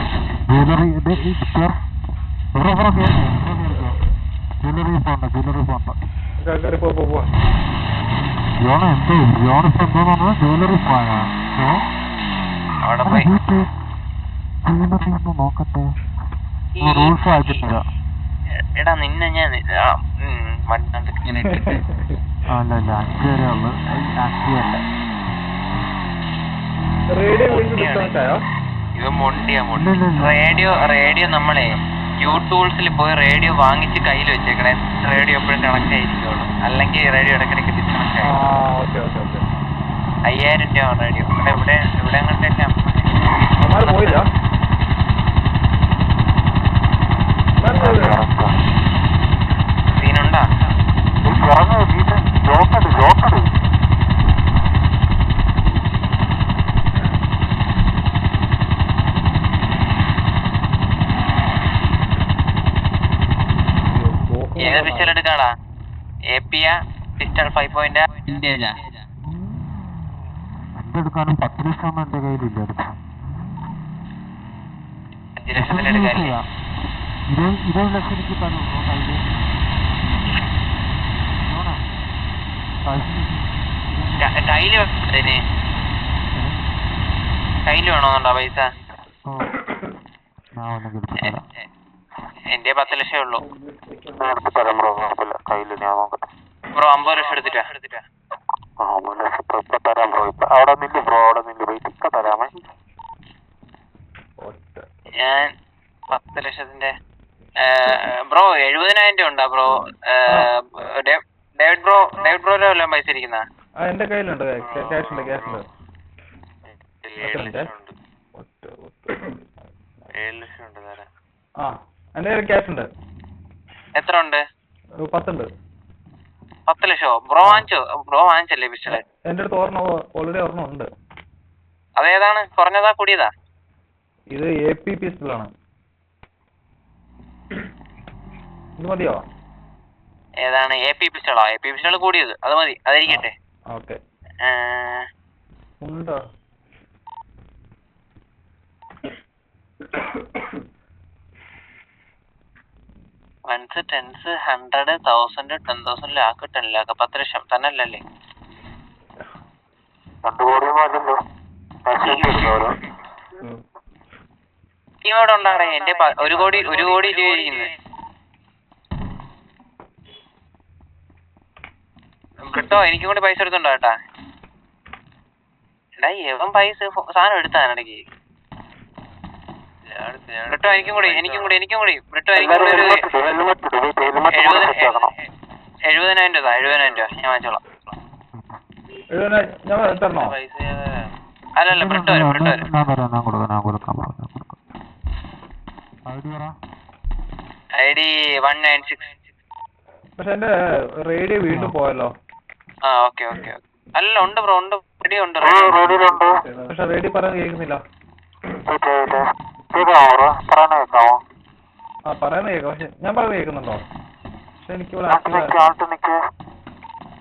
അവിടെ പോയി എടാ നിന്നെ ഞാൻ ഇങ്ങനെ ഇട്ടിട്ട് ഇത് മൊണ്ടിയാ. റേഡിയോ നമ്മളെ യൂട്യൂബ്സിൽ പോയി റേഡിയോ വാങ്ങിച്ച് കയ്യിൽ വെച്ചേക്കണേ. റേഡിയോ എപ്പോഴും കണക്ട് ആയിരിക്കുള്ളൂ, അല്ലെങ്കിൽ റേഡിയോ ഇടയ്ക്കിടയ്ക്ക് ഡിസ്കണക്ട് ആയി. 5000 രൂപ റേഡിയോ. ഇവിടെ അങ്ങോട്ടേക്ക് സീനുണ്ടാ? ഏത് പിസ്റ്റൾ എടുക്കാടാ? APയാ പിസ്റ്റൾ 5 വിന്റേജാ? എടുക്കാനും 10 ലക്ഷം എന്റെ കയ്യിലില്ല. 5 ലക്ഷത്തിന് എടുക്കാനില്ല. 20 ലക്ഷം എനിക്ക് തരുമോ കയ്യില്? കയ്യില് വേണോന്നുണ്ടോ പൈസ? എന്റെ 10 ലക്ഷമേ ഉള്ളൂ ബ്രോ. 50 ലക്ഷം എടുത്തിട്ടാ? ഞാൻ 10 ലക്ഷത്തിന്റെ ബ്രോ 70,000 രൂപ ഉണ്ടാ ബ്രോ? ഡേവിഡ് ബ്രോയിലെ വല്ലതും പൈസ ഇരിക്കുന്ന? എന്റെ കയ്യിലുണ്ട്, ക്യാഷ് ഉണ്ട്. 7 ലക്ഷം ഉണ്ട്. 7 ലക്ഷം ഉണ്ട് തരാം. എന്റെ കയ്യിൽ ക്യാഷ് ഉണ്ട്. എത്ര ഉണ്ട്? 10 ഉണ്ട്. 10 ലക്ഷോ? Bro വാങ്ങിച്ചല്ലേ pistol? എന്റെ അടുത്ത് ഓൾറെഡി ഒരെണ്ണം ഉണ്ട്. അതേതാണ്? കുറഞ്ഞതാ കൂടിയതാ? ഇത് AP പിസ്റ്റളാണ്. ഇത് മതിയോ? ഏതാണ്? AP പിസ്റ്റളോ? AP പിസ്റ്റള് കൂടിയത് അത് മതി, അതിരിക്കട്ടെ. ഓക്കെ. ഉണ്ടോ? വൺസ്, ടെൻസ്, 100, 1000, 10,000, ലാക്ക്, 10 ലാക്ക്, 10 ലക്ഷം തന്നെ അല്ലല്ലേ? ഇവിടെ ഉണ്ടാകണേ. എന്റെ 1 കോടി രൂപ ഇരിക്കുന്നത്. കിട്ടോ? എനിക്കും കൂടി പൈസ എടുത്തുണ്ടോ കേട്ടാ? എടാ എവൻ പൈസ സാധനം എടുത്താനിടയ്ക്ക്. ബ്രിട്ടോ എനിക്കും കൂടി ബ്രിട്ടോ എനിക്കും കൂടി ഒരു 70,000 രൂപ ഞാൻ വാങ്ങിച്ചോളാം. പൈസ അല്ലല്ല ബ്രിട്ടോ വരും. ID 196. പക്ഷെ എന്റെ റേഡിയോ വീണ്ടും പോയല്ലോ. ഓക്കെ. അല്ല ഉണ്ട് ബ്രോ, ഉണ്ട്. റേഡിയോ ഉണ്ട്. പക്ഷെ റേഡിയോ പറയാൻ കേൾക്കുന്നില്ല. പറയുന്ന കേൾക്കാം, പക്ഷെ ഞാൻ പറയുന്നത് കേൾക്കുന്നുണ്ടോ? പക്ഷെ എനിക്ക്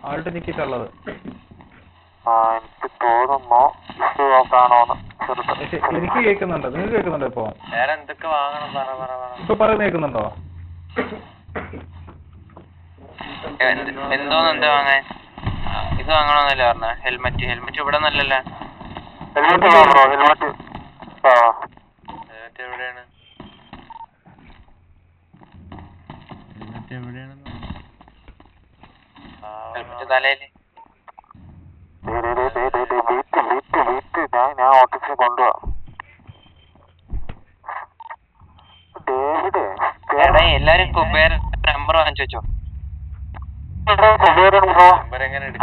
ആൾട്ട് നിക്കിട്ടുള്ളത്. എനിക്ക് കേൾക്കുന്നുണ്ട്. നിങ്ങൾക്ക് കേൾക്കുന്നുണ്ടോ ഇപ്പൊ? വേറെ എന്തൊക്കെ വാങ്ങണം? ഇപ്പൊ പറയുന്നത് കേൾക്കുന്നുണ്ടോ? എന്താ വാങ്ങാൻ? ഇത് വാങ്ങണമെന്നല്ലേ പറഞ്ഞ? ഹെൽമെറ്റ് ഇവിടെ നല്ലല്ലോ. ഹെൽമെറ്റ് എവിടെയാണ്? ഹെൽമെറ്റ് തലയില്. ഞാൻ ഓട്ടോസിൽ കൊണ്ടുപോവാ. എടാ എല്ലാരും കുബേര നമ്പർ വാങ്ങിച്ചു വെച്ചോ.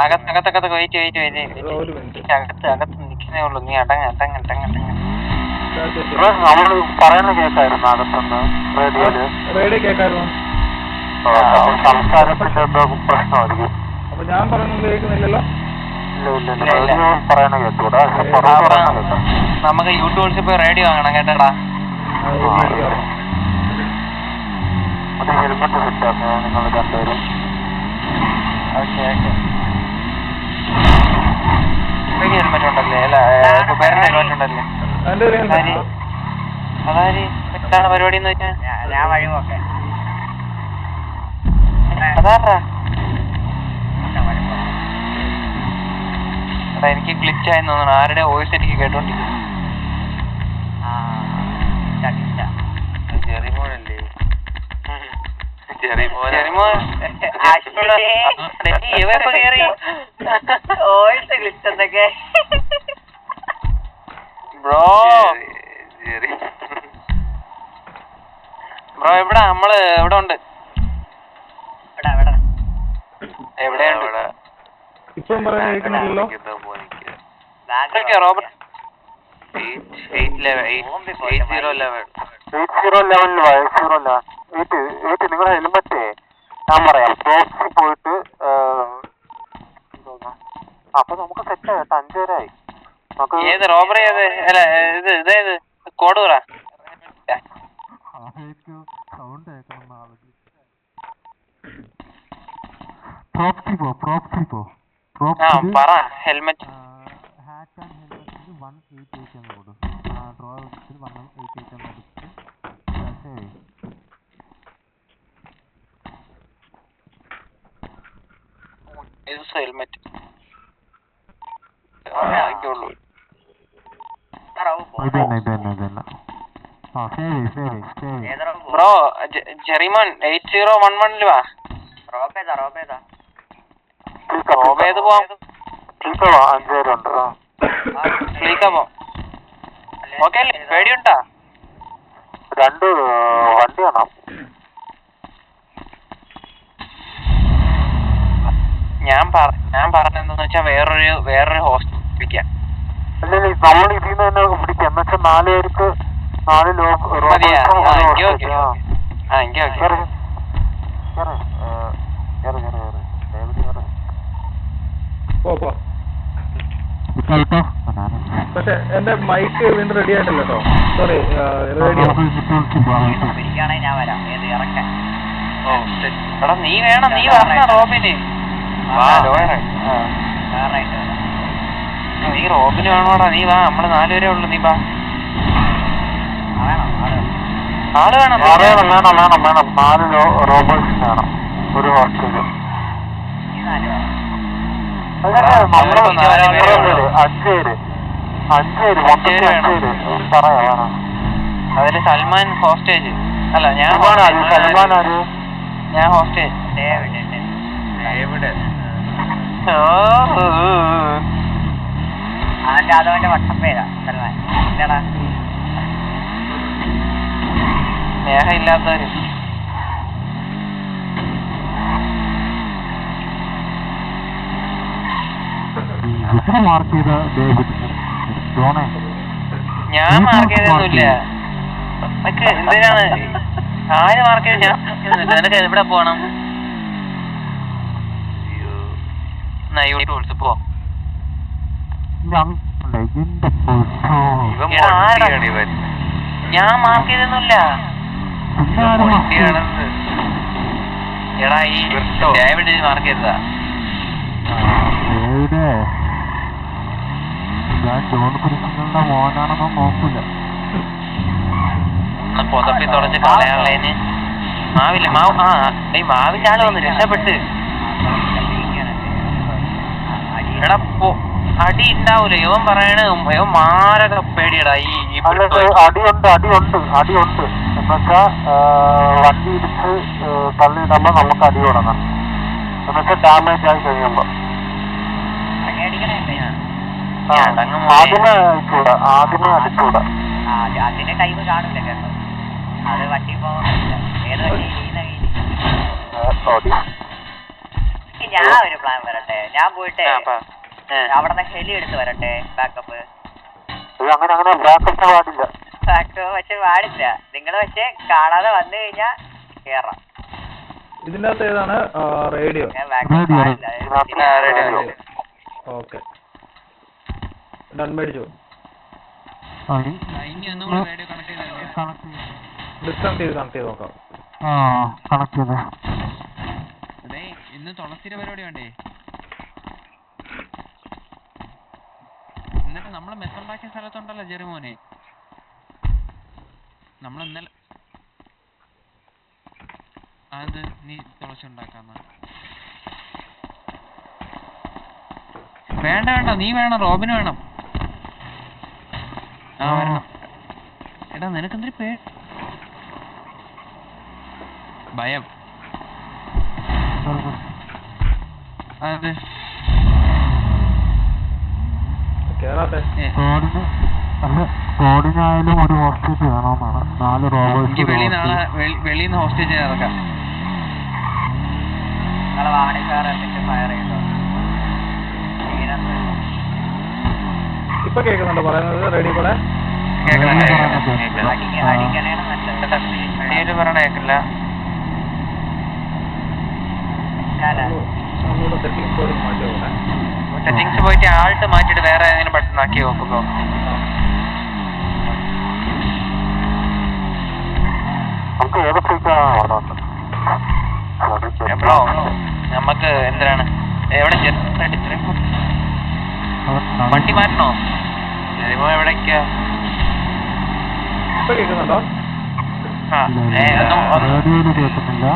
അകത്തൊക്കെ വെയിറ്റ് അകത്ത് നിൽക്കുന്നേ ഉള്ളൂ. നീ അടങ്ങ. നമ്മള് പറയുന്ന കേൾക്കായിരുന്നു അകത്തുനിന്ന് റേഡിയോ കേൾക്കായിരുന്നു. സംസാരത്തിന്റെ എന്തോ പ്രശ്നമായിരിക്കും. അപ്പൊ ഞാൻ പറയുന്നത് കേൾക്കുന്നില്ലല്ലോ? പറയണ കേട്ടൂടാ. നമുക്ക് യൂട്യൂബിൽ പോയി റേഡിയോ വാങ്ങണം കേട്ടടാ. അത് ഹെൽമെറ്റ് സെറ്റാക്കുക നിങ്ങൾ രണ്ടുപേരും. ഓക്കെ. ഹെൽമെറ്റ് ഉണ്ടല്ലേ? അല്ല വേറെ ഹെൽമെറ്റുണ്ടല്ലേ? അതിന്റെ ഒരു helmet. അതാര് എന്താണ് പരിപാടി എന്ന് വെച്ചാ? ഞാൻ വഴി പോക്കെ അതാറാ എടാ എനിക്ക് ഗ്ലിച്ച് ആയെന്ന് തോന്നുന്നു. ആരുടെ വോയിസ് എനിക്ക് കേട്ടോണ്ടിരിക്കുന്നു. ജെറിമോനല്ലേ? ജെറിമോൻ ഇവപ്പോ കേറി വോയിസ് ഗ്ലിച്ച് എന്തൊക്കെ ബ്രോ ബ്രോ എവിടാ? നമ്മള് എവിടെ ഉണ്ട്? എവിടെയുണ്ട്? ഇപ്പം പറയാൻ കേൾക്കണില്ലല്ലോ. റോബർട്ട് 801 നിങ്ങളുടെ ഹെൽമെറ്റേ ഞാൻ പറയാം. പ്രോക്സി പോയിട്ട് അപ്പൊ നമുക്ക് സെറ്റ് ആയിട്ട് 5 പേരായി. ഏത് റോബറി? ഏത്? അല്ല ഇതേത് കോഡ് പറ. ആ പറ. ഹെൽമെറ്റ് ഹെൽമെറ്റ് ആയിക്കോളൂ. ബ്രോ ജെറിമോൻ 8011 വാ. റോബ് ഏത് പോവാം? 5 പേരുണ്ട്. ഫ്ലീക്കാ പോവാം. ഓക്കെ അല്ലേ? പേടിയുണ്ടാ? 2 വണ്ടി വേണം. ഞാൻ പറഞ്ഞെന്താന്ന് വെച്ചാ വേറൊരു ഹോസ്റ്റൽ പിടിക്കാം. അല്ല നമ്മൾ ഇതിൽ നിന്ന് തന്നെ പിടിക്കാം. എന്ന് വെച്ചാൽ 4 പേർക്ക് 4 മതിയാ? എങ്കിൽ ഓക്കെ. എങ്കിൽ ഓക്കെ. പോ. പക്ഷെ എന്റെ മൈക്ക് വീണ്ടും റെഡി ആയിട്ടില്ല കേട്ടോ. സോറി, റേഡിയോ പിടിക്കുകയാണെങ്കിൽ ഞാൻ വരാം. ഏത് ഇറക്കാൻ? എടാ നീ വേണം, നീ വരണ റോബിന്. നീ റോബിന് വേണോടാ? നീ വാ, നമ്മള് 4 പേരേ ഉള്ളു. നീ വാ. ആള് വേണം. 4 റോബോട്ട്സ് വേണം ഒരു ഹോസ്റ്റലിൽ. 5 പേര് പറയാ. അതില് സൽമാൻ ഹോസ്റ്റേജ് അല്ല. സൽമാൻ ആര്? ഞാൻ ഹോസ്റ്റേജ്. അതവന്റെ വട്ടം പേരാ സൽമാൻ. ഇല്ലടാ സ്നേഹം ഇല്ലാത്തവര്. ഞാൻ മാർക്ക് ചെയ്തൊന്നുമില്ല. നിനക്ക് എന്തിനാണ്? ആര് മാർക്ക് ചെയ്ത്? ഞാൻ നിനക്ക് എവിടെ പോണം? പോ. ഞാൻ മാർക്ക് ചെയ്തൊന്നുമില്ല. എടാ ഈ ഡേവിഡ് മാർക്ക് ചെയ്തതാ. മോനാണെന്നോ നോക്കൂല. പൊതപ്പി തുടച്ച് കളയാനുള്ളതിന് മാവില്ല. മാവിന്റെ ആള് വന്ന് രക്ഷപ്പെട്ട്. എടാ അടി ഉണ്ടാവൂല. ഇവൻ പറയണ ഇവൻ മാരക പേടിയടാ. അടിയുണ്ട് എന്നുവെച്ചാ വണ്ടി ഇടിച്ച് തള്ളിയിടുമ്പോ നമുക്ക് അടി തുടങ്ങാം. എന്നുവെച്ചാൽ ഡാമേജ് ആയി കഴിയുമ്പോ ആദ്യമേ അടിച്ചൂടാ. അതിന് ടൈം കാണില്ല കേട്ടോ. അത് വണ്ടി ഏത് വണ്ടി? ഞാൻ ഒരു പ്ലാൻ വരട്ടെ. ഞാൻ പോയിട്ട് അവിടെ ഹെലി എടുത്ത് വരട്ടെ. ബാക്കപ്പ് അങ്ങനെ ബാക്കപ്പ് പാടില്ല. ബാക്കപ്പ് പക്ഷെ പാടില്ല. നിങ്ങൾ പക്ഷെ കാണാതെ വന്നു കഴിഞ്ഞാ കേറാം. ഇതിന്റെ അകത്ത് ഏതാണ്? റേഡിയോ. Okay, done. മേടിച്ചു. ഡിസ്കണക്ട് ചെയ്ത് നോക്കാം. കണക്ട് ചെയ്ത് ഇന്ന് തുളസിയുടെ പരിപാടി വേണ്ടേ? എന്നിട്ട് നമ്മള് മെസ്സുണ്ടാക്കിയ സ്ഥലത്തുണ്ടല്ലോ ജെറിമോനെ, നമ്മളിന്നലെ അത് നീ തുളച്ചുണ്ടാക്കാന്ന. വേണ്ട വേണ്ട, നീ വേണം, റോബിന് വേണം. ആ വരണം. എടാ നിനക്കെന്തൊരു ഭയം? അതെ കോഡിനായാലും ഒരു ഹോസ്റ്റേജ് വേണമെന്നാണ്. 4 റോബോട്ട് വെളിന്ന് ഹോസ്റ്റേജ് ഇറക്കാം. നിങ്ങളെ വാണിക്കാർ എന്നിട്ട് ഫയർ ചെയ്തോ. ഇപ്പൊ കേൾക്കുന്നുണ്ടോ പറയുന്നത്? റേഡിയോ കൂടെ അടിക്കണേണ് നല്ലത്. പറയണ കേക്കില്ല. സെറ്റിങ്സ് പോയിട്ട് ആൾട്ട് മാറ്റിട്ട് വേറെ ഏതെങ്കിലും ബട്ടൺ ആക്കി നോക്കുമ്പോ നമുക്ക് ഏത് ഫ്രീക്കാണ് ബ്രോ? നമുക്ക് എന്തിനാണ് എവിടെ വണ്ടി മാറ്റണോ? ജെറിമോ എവിടേക്കാ? ഇപ്പൊ കേൾക്കുന്നുണ്ടോ?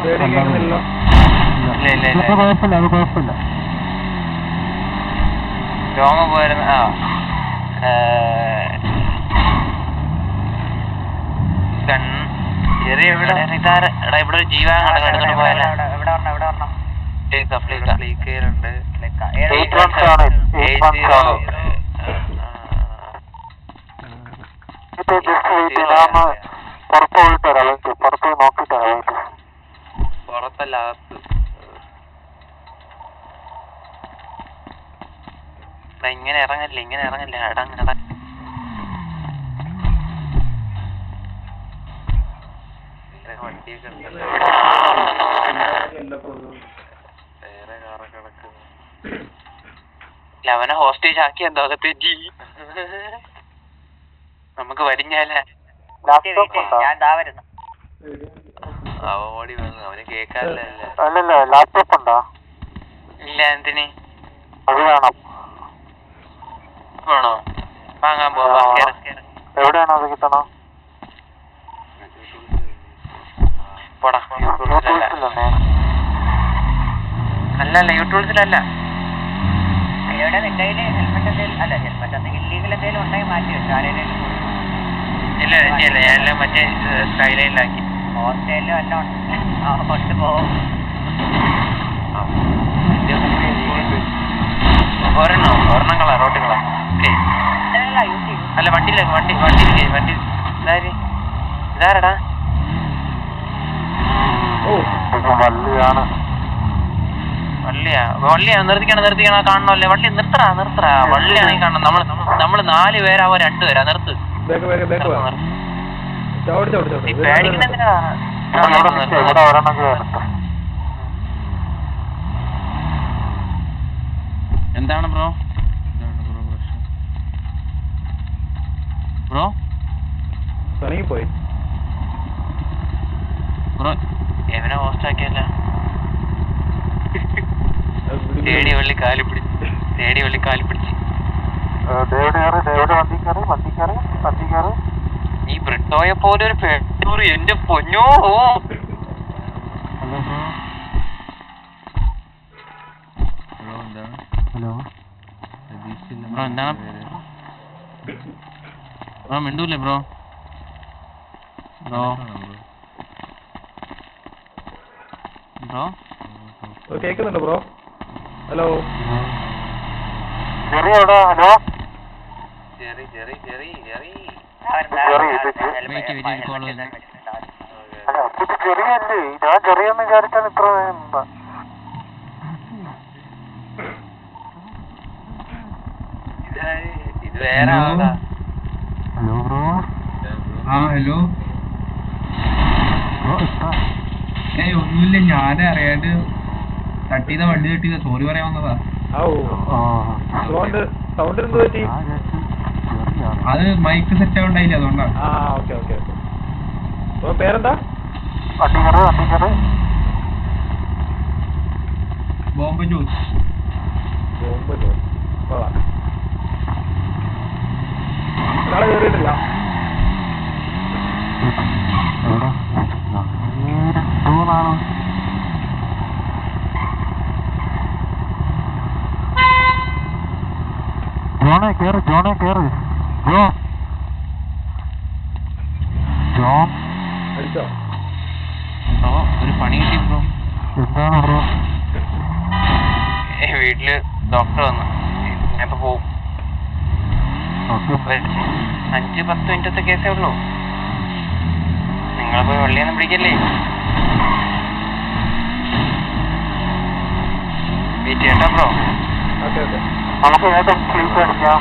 കേൾക്കുന്നില്ല. കുഴപ്പമില്ല, അത് കുഴപ്പമില്ല. ലോങ് പോയിരുന്നു. ചെറിയ ഇവിടെ ഇവിടെ ഒരു ജീവാൻ എടുത്തോണ്ട് പോയാലോ? ഫ്ലീക്കറുണ്ട്. പുറത്തല്ല, അകത്ത്. ഇങ്ങനെ ഇറങ്ങല്ലേ അടങ്ങട. വണ്ടിയൊക്കെ ഉണ്ടല്ലോ, വേറെ കാറൊക്കെ കിടക്കുന്നു. അവനെ ഹോസ്റ്റേജ് ആക്കി എന്തോ അകത്തേറ്റി. നമുക്ക് വരിഞ്ഞാലേ അവൻ ഓടി വന്നു. അവന് കേക്കാറില്ല. അല്ലല്ല, ലാപ്ടോപ്പ് ഉണ്ടോ? ഇല്ല. എന്തിന്? അത് വേണം. വേണോ? വാങ്ങാൻ പോവാ. എവിടെയാണോ അത് കിട്ടണോ? പോടാ. അല്ലല്ല, യൂട്യൂബ്സിലല്ല. എവിടെ നിന്റെ കയ്യില് ഹെൽമെറ്റ് എന്തെങ്കിലും? അല്ല, ഹെൽമെറ്റ് എന്തെങ്കിലും ഇല്ലീഗൽ എന്തെങ്കിലും ഉണ്ടെങ്കിൽ മാറ്റി വെച്ചു. ആരെങ്കിലും ഇല്ല ഞാനെല്ലാം മറ്റേ സ്കൈലൈനിലാക്കി. ഹോസ്റ്റലിലും എല്ലാം ഉണ്ട്. കൊണ്ട് പോകും. ഒരെണ്ണം കളാ റോട്ടുകളാ. അല്ല വണ്ടിയിലേക്ക് വണ്ടി ഇതാരടാ? വള്ളിയാ നിർത്തിക്കണം കാണണല്ലേ? വള്ളി നിർത്തറാ. വള്ളിയാണ് ഈ കാണുന്നത്. നമ്മള് 4 പേരാ, അവൻ 2 പേരാ. നിർത്ത്. പേടിക്കുന്ന എന്തിനാ? എന്താണ് ബ്രോ? പോയി ബ്രോ എവനെ ഹോസ്റ്റാക്കിയല്ല. തേടി വള്ളി കാലി പിടിച്ച് ഈ ബ്രിട്ടോയെ പോലെ ഒരു പെട്ടൂറി. എന്റെ പൊന്നോ. ഹലോ ബ്രോ, എന്താണ് ബ്രോ? മിണ്ടൂല്ലേ ബ്രോ? കേക്കുന്നുണ്ടോ ബ്രോ? Hello hello. ജെറി ചെറിയല്ലേ? ഞാൻ ചെറിയെന്ന് വിചാരിച്ചാൽ ഇത്ര എന്താ? ഇത് വേറെ ആളാ. Hello bro. ഹലോ. ഒന്നുമില്ല, ഞാൻ അറിയാണ്ട് തട്ടിയതാ, വണ്ടി തട്ടിയതാ. സോറി പറയാൻ വന്നതാ. അത് മൈക്ക് സെറ്റ് ആവണ്ടായില്ല, അതുകൊണ്ടാണ്. പേരെന്താ? Bomb juice. ജോണേ കേറ് ജോ അടിച്ചോ? ബ്രോ ഒരു പണി കിട്ടി ബ്രോ. എന്താണ് ബ്രോ? വീട്ടില് ഡോക്ടർ വന്നു, ഞാനിപ്പോ പോവും. 5-10 മിനിറ്റത്തെ കേസേ ഉള്ളൂ. നിങ്ങൾ പോയി വള്ളിയൊന്നും പിടിക്കല്ലേ. വെയിറ്റ് ചെയ്യണ്ട ബ്രോ. ഓക്കെ നമുക്ക് ഏതൊക്കെ ക്ലീസ് അടിക്കാം?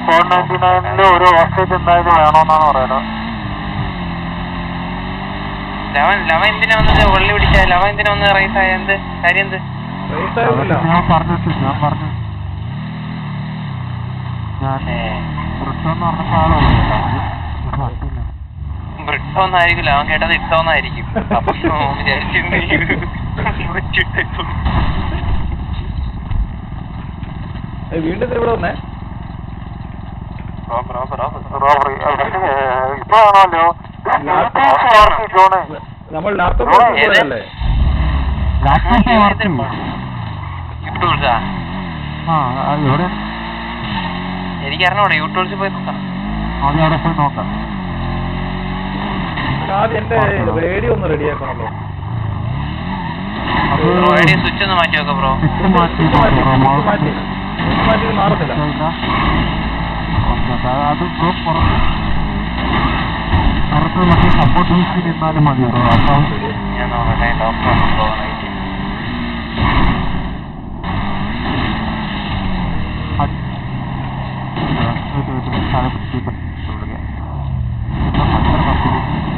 499 ഒരു ഹോസ്റ്റേജ് എന്തായാലും വേണമെന്നാണ് പറയുന്നത്. ലവ എന്തിനാ വന്നത്? വള്ളി പിടിച്ച ലവ എന്തിനാ വന്ന് റൈസ് ആയ? എന്ത് കാര്യം? എന്ത് ഞാൻ പറഞ്ഞു ബ്രിട്ടോന്നായിരിക്കില്ല, അവൻ കേട്ടത് ഇട്ടോന്നായിരിക്കും. അപ്പൊ വീണ്ടും ഇവിടെ വന്നേ. റോബറി ഇപ്പൊ ആണല്ലോ ജോണേ. നമ്മൾ ലാപ്ടോപ്പ് അല്ലേ? എനിക്ക് അറിഞ്ഞൂടെ, യൂട്യൂബ്സിൽ പോയി നോക്കാം. അവിടെ പോയി നോക്കാം. ആദ്യം എന്റെ റേഡിയോ ഒന്ന് റെഡിയാക്കണല്ലോ. റേഡിയോ സ്വിച്ച് ഒന്ന് മാറ്റി വെക്കാം ബ്രോ. മാറ്റി മാറത്തില്ല. അത് പുറത്ത് മറ്റേ സപ്പോർട്ട് യൂസ് നിന്നാലും മതി ബ്രോ. അപ്പം ഞാൻ നോക്കട്ടെ, ഡോക്ടർ ബ്രോ റൈറ്റ്.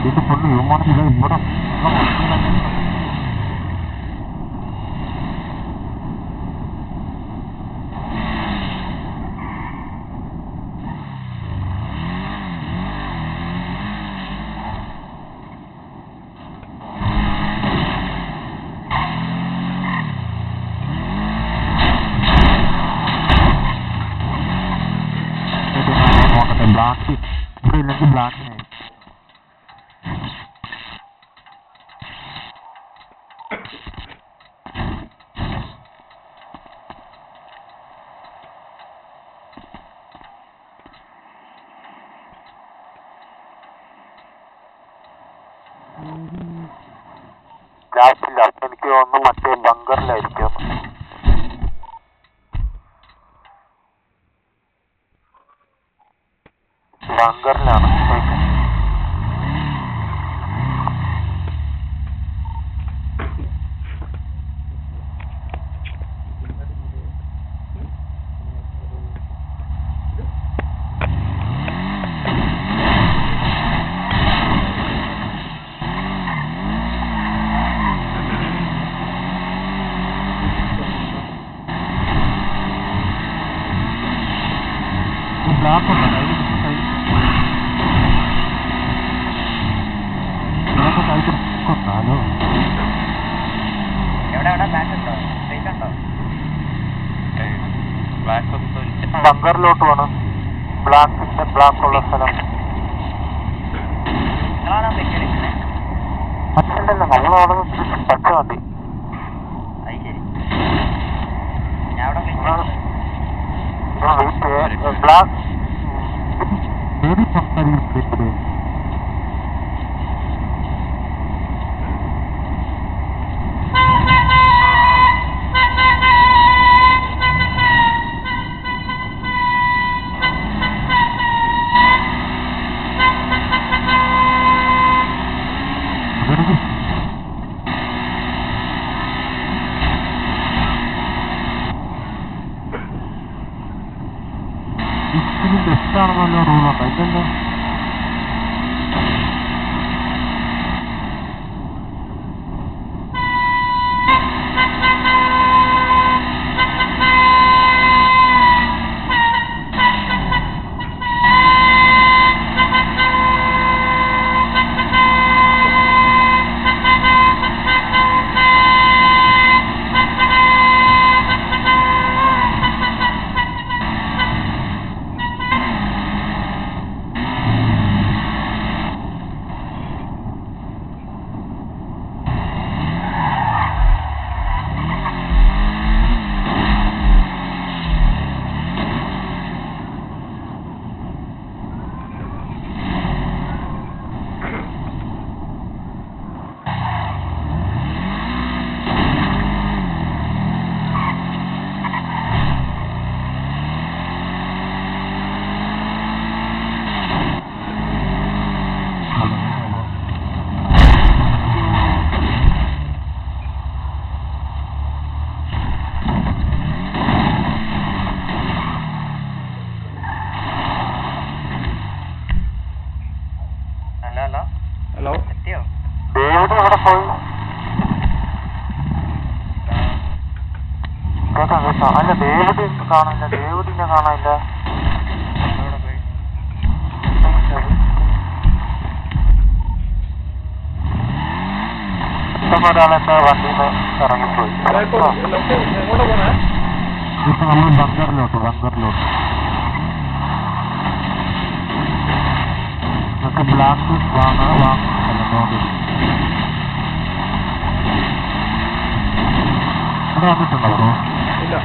ഇത് ഫുള്ള് ഹ്യൂമാനില്ല ഇവിടെ. ബ്ലാക്ക് ഇവിടെ ഇല്ലെങ്കിൽ ബ്ലാക്കിനായി. ഗ്യാസില്ല, എനിക്ക് തോന്നുന്നു മറ്റേ ബങ്കറിലായിരിക്കും. ബങ്കറിലാണ്. ബ്ലാക്ക് ഉണ്ടോ? ബങ്കറിലോട്ട് വേണം. ബ്ലാക്ക് ഉള്ള സ്ഥലം പച്ചണ്ടല്ലോ. നമ്മളവിടെ പച്ച മതി. ബ്ലാക്ക് ബെസ്റ്റാണെന്നല്ലോ റൂളുണ്ട്. ഇതല്ലോ ഡേവിഡ് എവിടെ പോയി? കേട്ടോ അല്ല ഡേവിഡ് കാണില്ല, ഡേവിഡിനെ കാണാനില്ല. ഒരാളെന്താ വണ്ടിയിൽ നിന്ന് ഇറങ്ങിപ്പോയി. ഇപ്പൊ നമ്മൾ ബങ്കറിലോട്ട് നമുക്ക് ബ്ലാക്ക് വാങ്ങില്ല ഇവിടെ വന്നിട്ടുണ്ടോ? ഇല്ല.